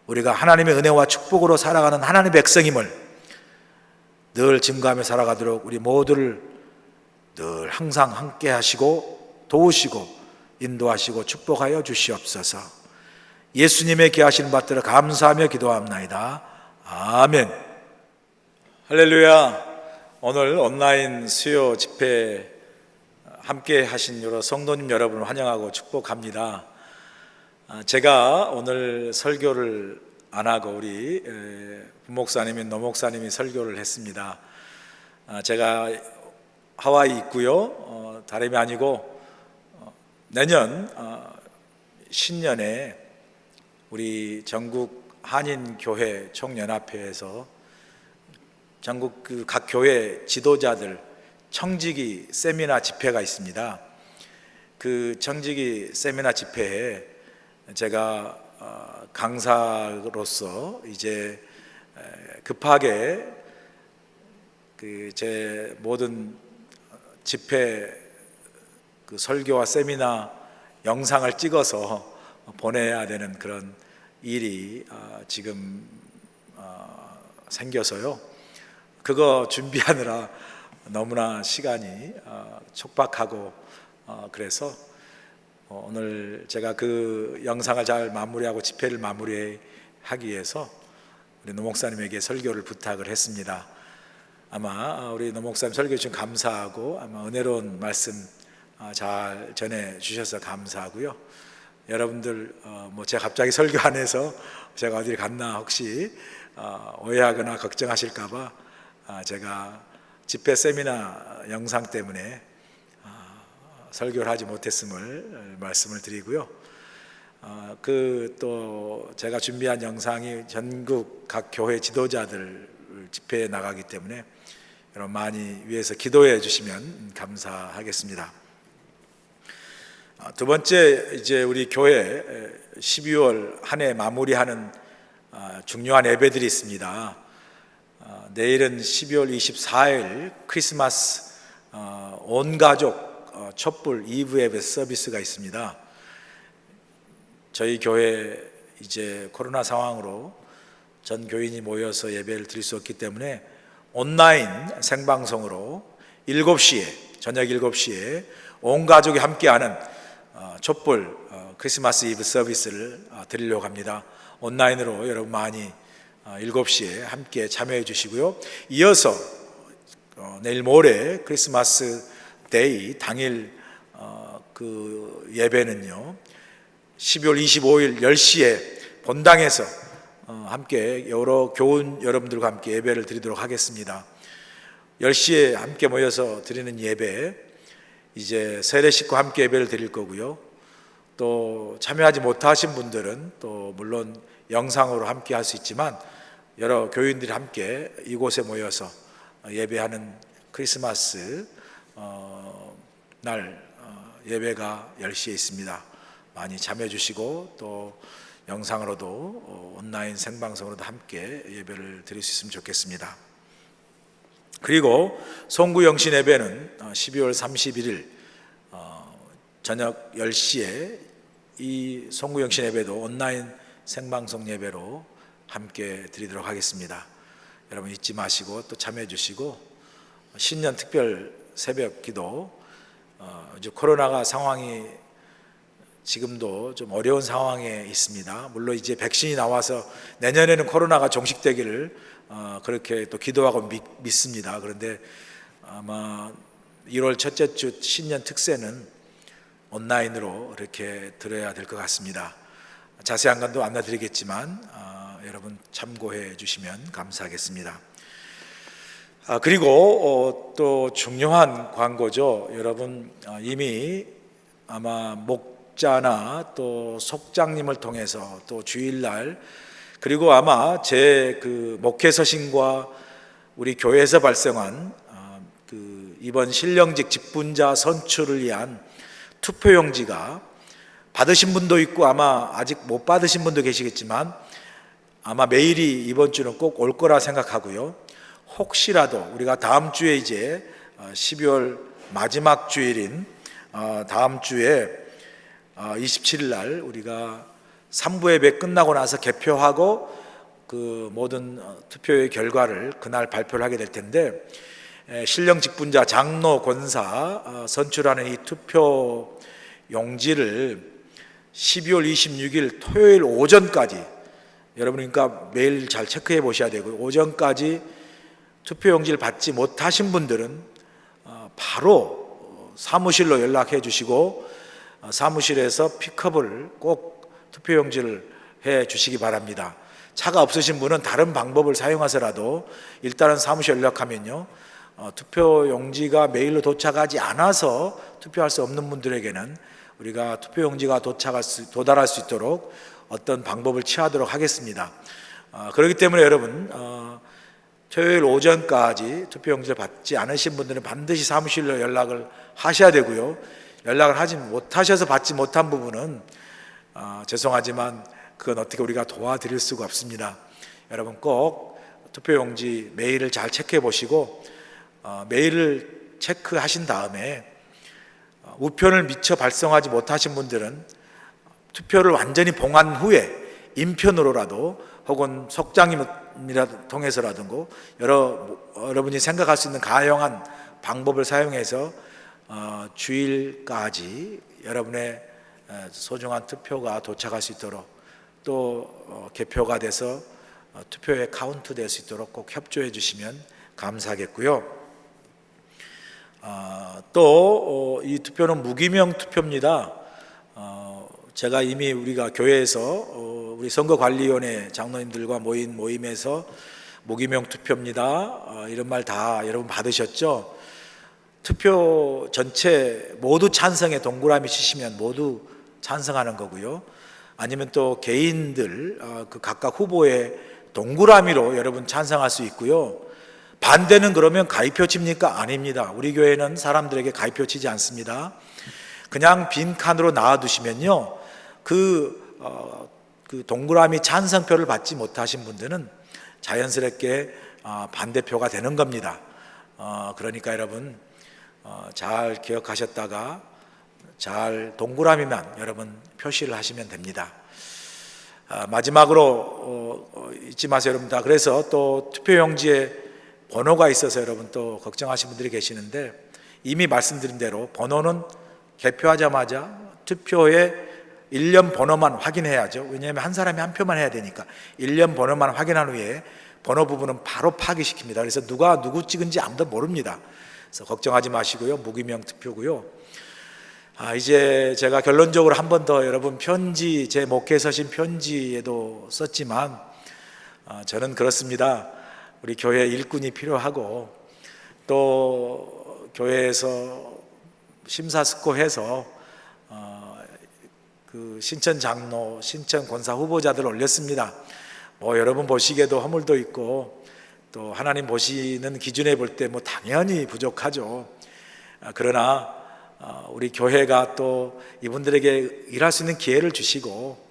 우리가 하나님의 은혜와 축복으로 살아가는 하나님의 백성임을 늘 증거하며 살아가도록 우리 모두를 늘 항상 함께 하시고 도우시고 인도하시고 축복하여 주시옵소서. 예수님의 귀하신 받들어 감사하며 기도합나이다. 아멘. 할렐루야. 오늘 온라인 수요 집회 함께 하신 여러 성도님 여러분을 환영하고 축복합니다. 제가 오늘 설교를 안 하고 우리 부목사님이 노목사님이 설교를 했습니다. 제가 하와이 있고요. 다름이 아니고 내년 신년에 우리 전국 한인교회 총연합회에서 전국 각 교회 지도자들 청지기 세미나 집회가 있습니다. 그 청지기 세미나 집회에 제가 강사로서 이제 급하게 제 모든 집회 설교와 세미나 영상을 찍어서 보내야 되는 그런 일이 지금 생겨서요. 그거 준비하느라 너무나 시간이 촉박하고 그래서 오늘 제가 그 영상을 잘 마무리하고 집회를 마무리하기 위해서 우리 노 목사님에게 설교를 부탁을 했습니다. 아마 우리 노 목사님 설교 좀 감사하고 아마 은혜로운 말씀 잘 전해 주셔서 감사하고요. 여러분들 제가 갑자기 설교 안 해서 제가 어디를 갔나 혹시 오해하거나 걱정하실까봐 제가 집회 세미나 영상 때문에 설교를 하지 못했음을 말씀을 드리고요. 또 제가 준비한 영상이 전국 각 교회 지도자들 집회에 나가기 때문에 여러분 많이 위해서 기도해 주시면 감사하겠습니다. 두 번째, 이제 우리 교회 12월 한 해 마무리하는 중요한 예배들이 있습니다. 내일은 12월 24일 크리스마스 온 가족 촛불 이브 예배 서비스가 있습니다. 저희 교회 이제 코로나 상황으로 전 교인이 모여서 예배를 드릴 수 없기 때문에 온라인 생방송으로 7시에 저녁 7시에 온 가족이 함께하는 촛불 크리스마스 이브 서비스를 드리려고 합니다. 온라인으로 여러분 많이 7시에 함께 참여해 주시고요. 이어서 내일 모레 크리스마스 데이 당일 그 예배는요 12월 25일 10시에 본당에서 함께 여러 교훈 여러분들과 함께 예배를 드리도록 하겠습니다. 10시에 함께 모여서 드리는 예배 이제 세례식과 함께 예배를 드릴 거고요. 또 참여하지 못하신 분들은 또 물론 영상으로 함께 할 수 있지만 여러 교인들이 함께 이곳에 모여서 예배하는 크리스마스 날 예배가 10시에 있습니다. 많이 참여해 주시고 또 영상으로도 온라인 생방송으로도 함께 예배를 드릴 수 있으면 좋겠습니다. 그리고 송구영신 예배는 12월 31일 저녁 10시에 이 송구영신 예배도 온라인 생방송 예배로 함께 드리도록 하겠습니다. 여러분 잊지 마시고 또 참여해 주시고 신년 특별 새벽 기도 이제 코로나가 상황이 지금도 좀 어려운 상황에 있습니다. 물론 이제 백신이 나와서 내년에는 코로나가 종식되기를 그렇게 또 기도하고 믿습니다. 그런데 아마 1월 첫째 주 신년 특세는 온라인으로 이렇게 들어야 될 것 같습니다. 자세한 건도 안 나드리겠지만 여러분 참고해 주시면 감사하겠습니다. 그리고 또 중요한 광고죠. 여러분 이미 아마 목자나 또 속장님을 통해서 또 주일날 그리고 아마 제 그 목회 서신과 우리 교회에서 발생한 그 이번 신령직 직분자 선출을 위한 투표용지가 받으신 분도 있고 아마 아직 못 받으신 분도 계시겠지만 아마 메일이 이번 주는 꼭 올 거라 생각하고요. 혹시라도 우리가 다음 주에 이제 12월 마지막 주일인 다음 주에 27일 날 우리가 3부 예배 끝나고 나서 개표하고 그 모든 투표의 결과를 그날 발표를 하게 될 텐데, 신령 직분자, 장로, 권사 선출하는 이 투표 용지를 12월 26일 토요일 오전까지, 여러분 그러니까 매일 잘 체크해 보셔야 되고요. 오전까지 투표 용지를 받지 못하신 분들은 바로 사무실로 연락해 주시고 사무실에서 픽업을 꼭 투표 용지를 해 주시기 바랍니다. 차가 없으신 분은 다른 방법을 사용하서라도 일단은 사무실 연락하면요, 투표 용지가 메일로 도착하지 않아서 투표할 수 없는 분들에게는 우리가 투표 용지가 도달할 수 있도록 어떤 방법을 취하도록 하겠습니다. 그렇기 때문에 여러분, 토요일 오전까지 투표 용지를 받지 않으신 분들은 반드시 사무실로 연락을 하셔야 되고요. 연락을 하지 못하셔서 받지 못한 부분은 죄송하지만 그건 어떻게 우리가 도와드릴 수가 없습니다. 여러분 꼭 투표용지 메일을 잘 체크해 보시고 메일을 체크하신 다음에 우편을 미처 발송하지 못하신 분들은 투표를 완전히 봉한 후에 인편으로라도 혹은 속장님이라 통해서라든가 여러분이 생각할 수 있는 가용한 방법을 사용해서 주일까지 여러분의 소중한 투표가 도착할 수 있도록 또 개표가 돼서 투표에 카운트될 수 있도록 꼭 협조해 주시면 감사하겠고요. 또 이 투표는 무기명 투표입니다. 제가 이미 우리가 교회에서 우리 선거관리위원회 장로님들과 모인 모임에서 무기명 투표입니다, 이런 말 다 여러분 받으셨죠? 투표 전체 모두 찬성에 동그라미 치시면 모두 찬성하는 거고요. 아니면 또 개인들 그 각각 후보에 동그라미로 여러분 찬성할 수 있고요. 반대는 그러면 가위표 칩니까? 아닙니다. 우리 교회는 사람들에게 가위표 치지 않습니다. 그냥 빈 칸으로 놔두시면요, 그 동그라미 찬성표를 받지 못하신 분들은 자연스럽게 반대표가 되는 겁니다. 그러니까 여러분 잘 기억하셨다가 잘 동그라미만 여러분 표시를 하시면 됩니다. 마지막으로 잊지 마세요, 여러분. 다 그래서 또 투표용지에 번호가 있어서 여러분 또 걱정하시는 분들이 계시는데, 이미 말씀드린 대로 번호는 개표하자마자 투표에 일련 번호만 확인해야죠. 왜냐하면 한 사람이 한 표만 해야 되니까 일련 번호만 확인한 후에 번호 부분은 바로 파기시킵니다. 그래서 누가 누구 찍은지 아무도 모릅니다. 그래서 걱정하지 마시고요, 무기명 투표고요. 이제 제가 결론적으로 한 번 더 여러분 편지, 제 목회에 서신 편지에도 썼지만 저는 그렇습니다. 우리 교회 일꾼이 필요하고 또 교회에서 심사숙고해서 그 신천 장로, 신천 권사 후보자들 올렸습니다. 뭐 여러분 보시기에도 허물도 있고 또 하나님 보시는 기준에 볼 때 뭐 당연히 부족하죠. 그러나 우리 교회가 또 이분들에게 일할 수 있는 기회를 주시고,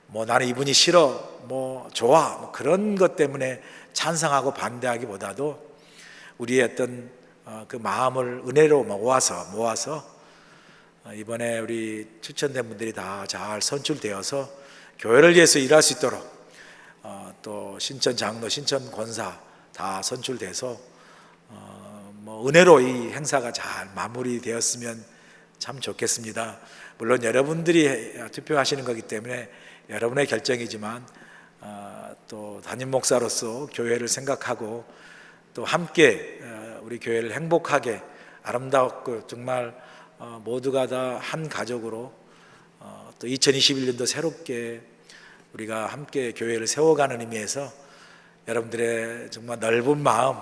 뭐 나는 이분이 싫어, 뭐 좋아, 뭐 그런 것 때문에 찬성하고 반대하기보다도 우리의 어떤 그 마음을 은혜로 모아서 이번에 우리 추천된 분들이 다 잘 선출되어서 교회를 위해서 일할 수 있도록 또 신천 장로, 신천 권사 다 선출돼서 뭐 은혜로 이 행사가 잘 마무리되었으면 참 좋겠습니다. 물론 여러분들이 투표하시는 거기 때문에 여러분의 결정이지만 또 담임 목사로서 교회를 생각하고 또 함께 우리 교회를 행복하게 아름답고 정말 모두가 다 한 가족으로 또 2021년도 새롭게 우리가 함께 교회를 세워가는 의미에서 여러분들의 정말 넓은 마음,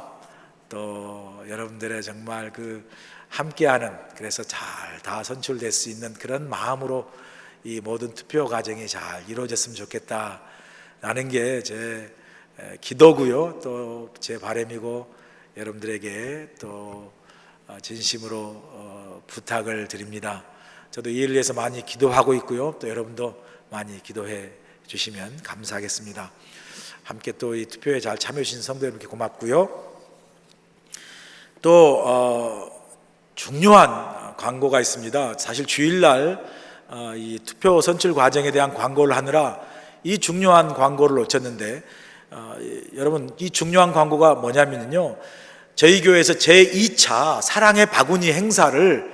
또 여러분들의 정말 그 함께하는, 그래서 잘 다 선출될 수 있는 그런 마음으로 이 모든 투표 과정이 잘 이루어졌으면 좋겠다라는 게 제 기도고요, 또 제 바람이고 여러분들에게 또 진심으로 부탁을 드립니다. 저도 이 일을 위해서 많이 기도하고 있고요, 또 여러분도 많이 기도해 주시면 감사하겠습니다. 함께 또 이 투표에 잘 참여해 주신 성도 여러분께 고맙고요. 또 중요한 광고가 있습니다. 사실 주일날 이 투표 선출 과정에 대한 광고를 하느라 이 중요한 광고를 놓쳤는데, 여러분, 이 중요한 광고가 뭐냐면요, 저희 교회에서 제2차 사랑의 바구니 행사를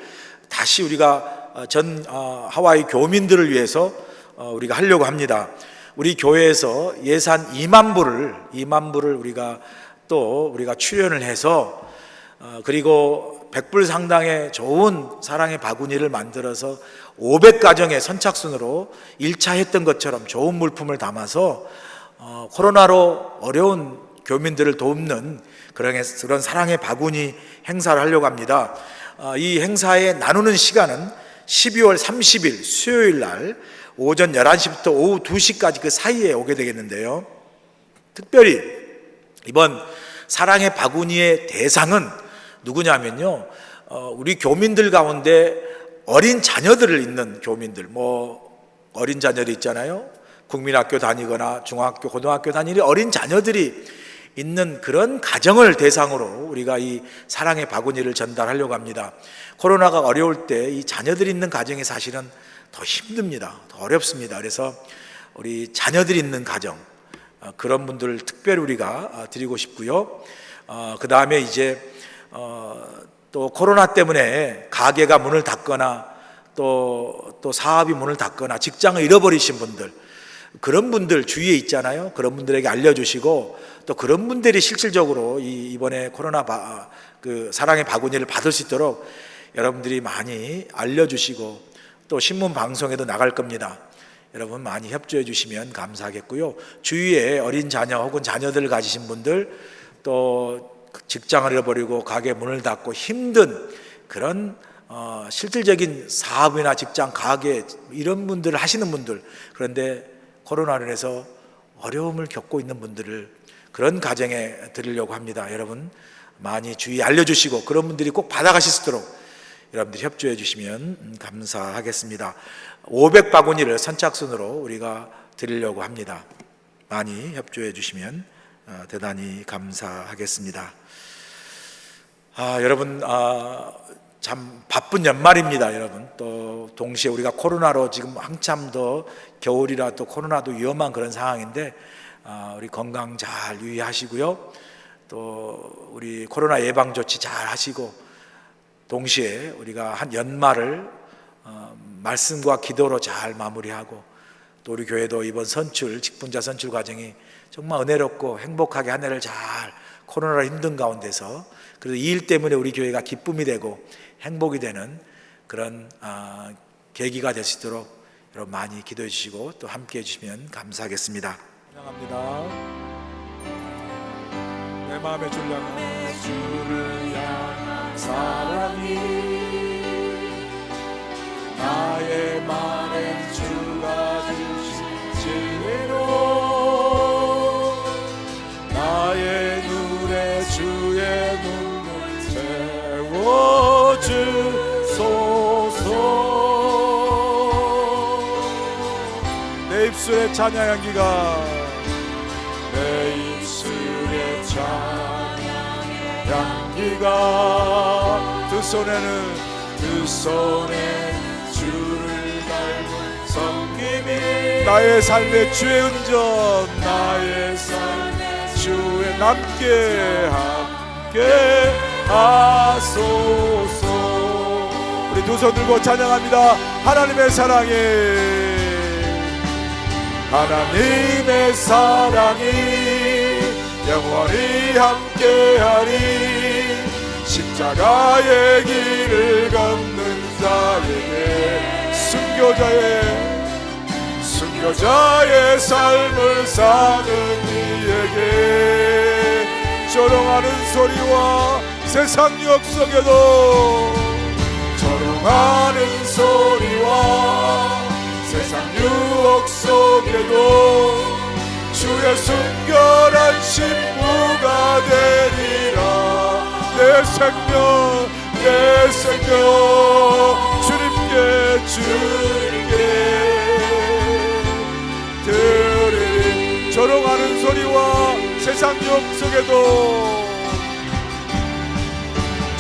다시 우리가 전 하와이 교민들을 위해서 우리가 하려고 합니다. 우리 교회에서 예산 2만 불을 우리가 출연을 해서, 그리고 100불 상당의 좋은 사랑의 바구니를 만들어서 500가정의 선착순으로 1차 했던 것처럼 좋은 물품을 담아서 코로나로 어려운 교민들을 돕는 그런 사랑의 바구니 행사를 하려고 합니다. 이 행사에 나누는 시간은 12월 30일 수요일 날 오전 11시부터 오후 2시까지 그 사이에 오게 되겠는데요, 특별히 이번 사랑의 바구니의 대상은 누구냐면요, 우리 교민들 가운데 어린 자녀들을 있는 교민들, 어린 자녀들 있잖아요. 국민학교 다니거나 중학교, 고등학교 다니는 어린 자녀들이 있는 그런 가정을 대상으로 우리가 이 사랑의 바구니를 전달하려고 합니다. 코로나가 어려울 때 이 자녀들이 있는 가정이 사실은 더 힘듭니다. 더 어렵습니다. 그래서 우리 자녀들이 있는 가정, 그런 분들 특별히 우리가 드리고 싶고요. 그 다음에 이제 또 코로나 때문에 가게가 문을 닫거나 또 사업이 문을 닫거나 직장을 잃어버리신 분들, 그런 분들 주위에 있잖아요. 그런 분들에게 알려주시고, 또 그런 분들이 실질적으로 이번에 코로나 그 사랑의 바구니를 받을 수 있도록 여러분들이 많이 알려주시고, 또 신문 방송에도 나갈 겁니다. 여러분 많이 협조해 주시면 감사하겠고요. 주위에 어린 자녀 혹은 자녀들을 가지신 분들, 또 직장을 잃어버리고 가게 문을 닫고 힘든 그런 실질적인 사업이나 직장, 가게 이런 분들을 하시는 분들, 그런데 코로나로 인해서 어려움을 겪고 있는 분들을 그런 가정에 드리려고 합니다. 여러분 많이 주의 알려주시고, 그런 분들이 꼭 받아가실 수 있도록 여러분들이 협조해 주시면 감사하겠습니다. 500바구니를 선착순으로 우리가 드리려고 합니다. 많이 협조해 주시면 대단히 감사하겠습니다. 여러분, 참 바쁜 연말입니다. 여러분, 또 동시에 우리가 코로나로 지금 한참 더 겨울이라 또 코로나도 위험한 그런 상황인데, 우리 건강 잘 유의하시고요. 또 우리 코로나 예방 조치 잘 하시고, 동시에 우리가 한 연말을 말씀과 기도로 잘 마무리하고, 또 우리 교회도 이번 직분자 선출 과정이 정말 은혜롭고 행복하게 한 해를 잘, 코로나로 힘든 가운데서 그래서 이 일 때문에 우리 교회가 기쁨이 되고 행복이 되는 그런 계기가 될 수 있도록 여러분 많이 기도해 주시고 또 함께 해 주시면 감사하겠습니다. 찬양합니다. 내 마음의 주를 향한 사랑이 나의 말에 주가 주신 진리로 나의 눈에 주의 눈물 채워주소서. 내 입술의 찬양 향기가 내 입술의 찬양의 향기가 두 손에 주를 닮은 섬김이 나의 삶의 주의 운전 나의 삶의 주의 함께 하소서. 우리 두 손 들고 찬양합니다. 하나님의 사랑이 영원히 함께하리. 십자가의 길을 걷는 자에게 순교자의 삶을 사는 이에게 조롱하는 소리와 세상 유혹 속에도 세상 유혹 속에도 주의 순결한 신부가 되리라. 내 생명 주님께 드리리. 조롱하는 소리와 세상 유혹 속에도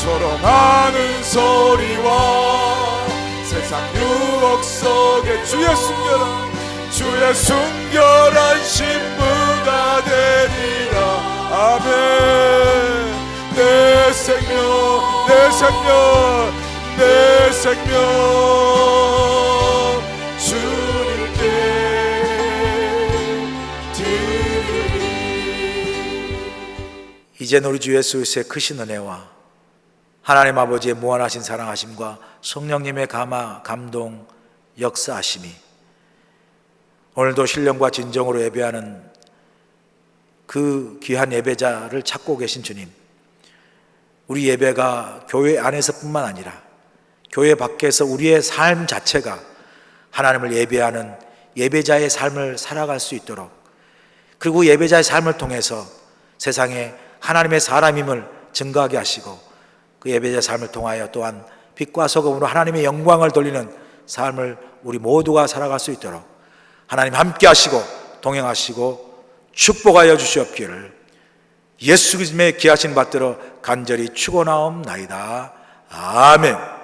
조롱하는 소리와 세상 유혹 속에 주의 순결한 신부가 되리라. 아멘. 내 생명 주님께 드리리. 이제 우리 주 예수의 크신 은혜와 하나님 아버지의 무한하신 사랑하심과 성령님의 감동 역사하심이 오늘도 신령과 진정으로 예배하는 그 귀한 예배자를 찾고 계신 주님, 우리 예배가 교회 안에서뿐만 아니라 교회 밖에서 우리의 삶 자체가 하나님을 예배하는 예배자의 삶을 살아갈 수 있도록, 그리고 예배자의 삶을 통해서 세상에 하나님의 사람임을 증거하게 하시고 그 예배자의 삶을 통하여 또한 빛과 소금으로 하나님의 영광을 돌리는 삶을 우리 모두가 살아갈 수 있도록 하나님 함께 하시고 동행하시고 축복하여 주시옵기를 예수 그리스도의 귀하신 받들어 간절히 축원하옵나이다. 아멘.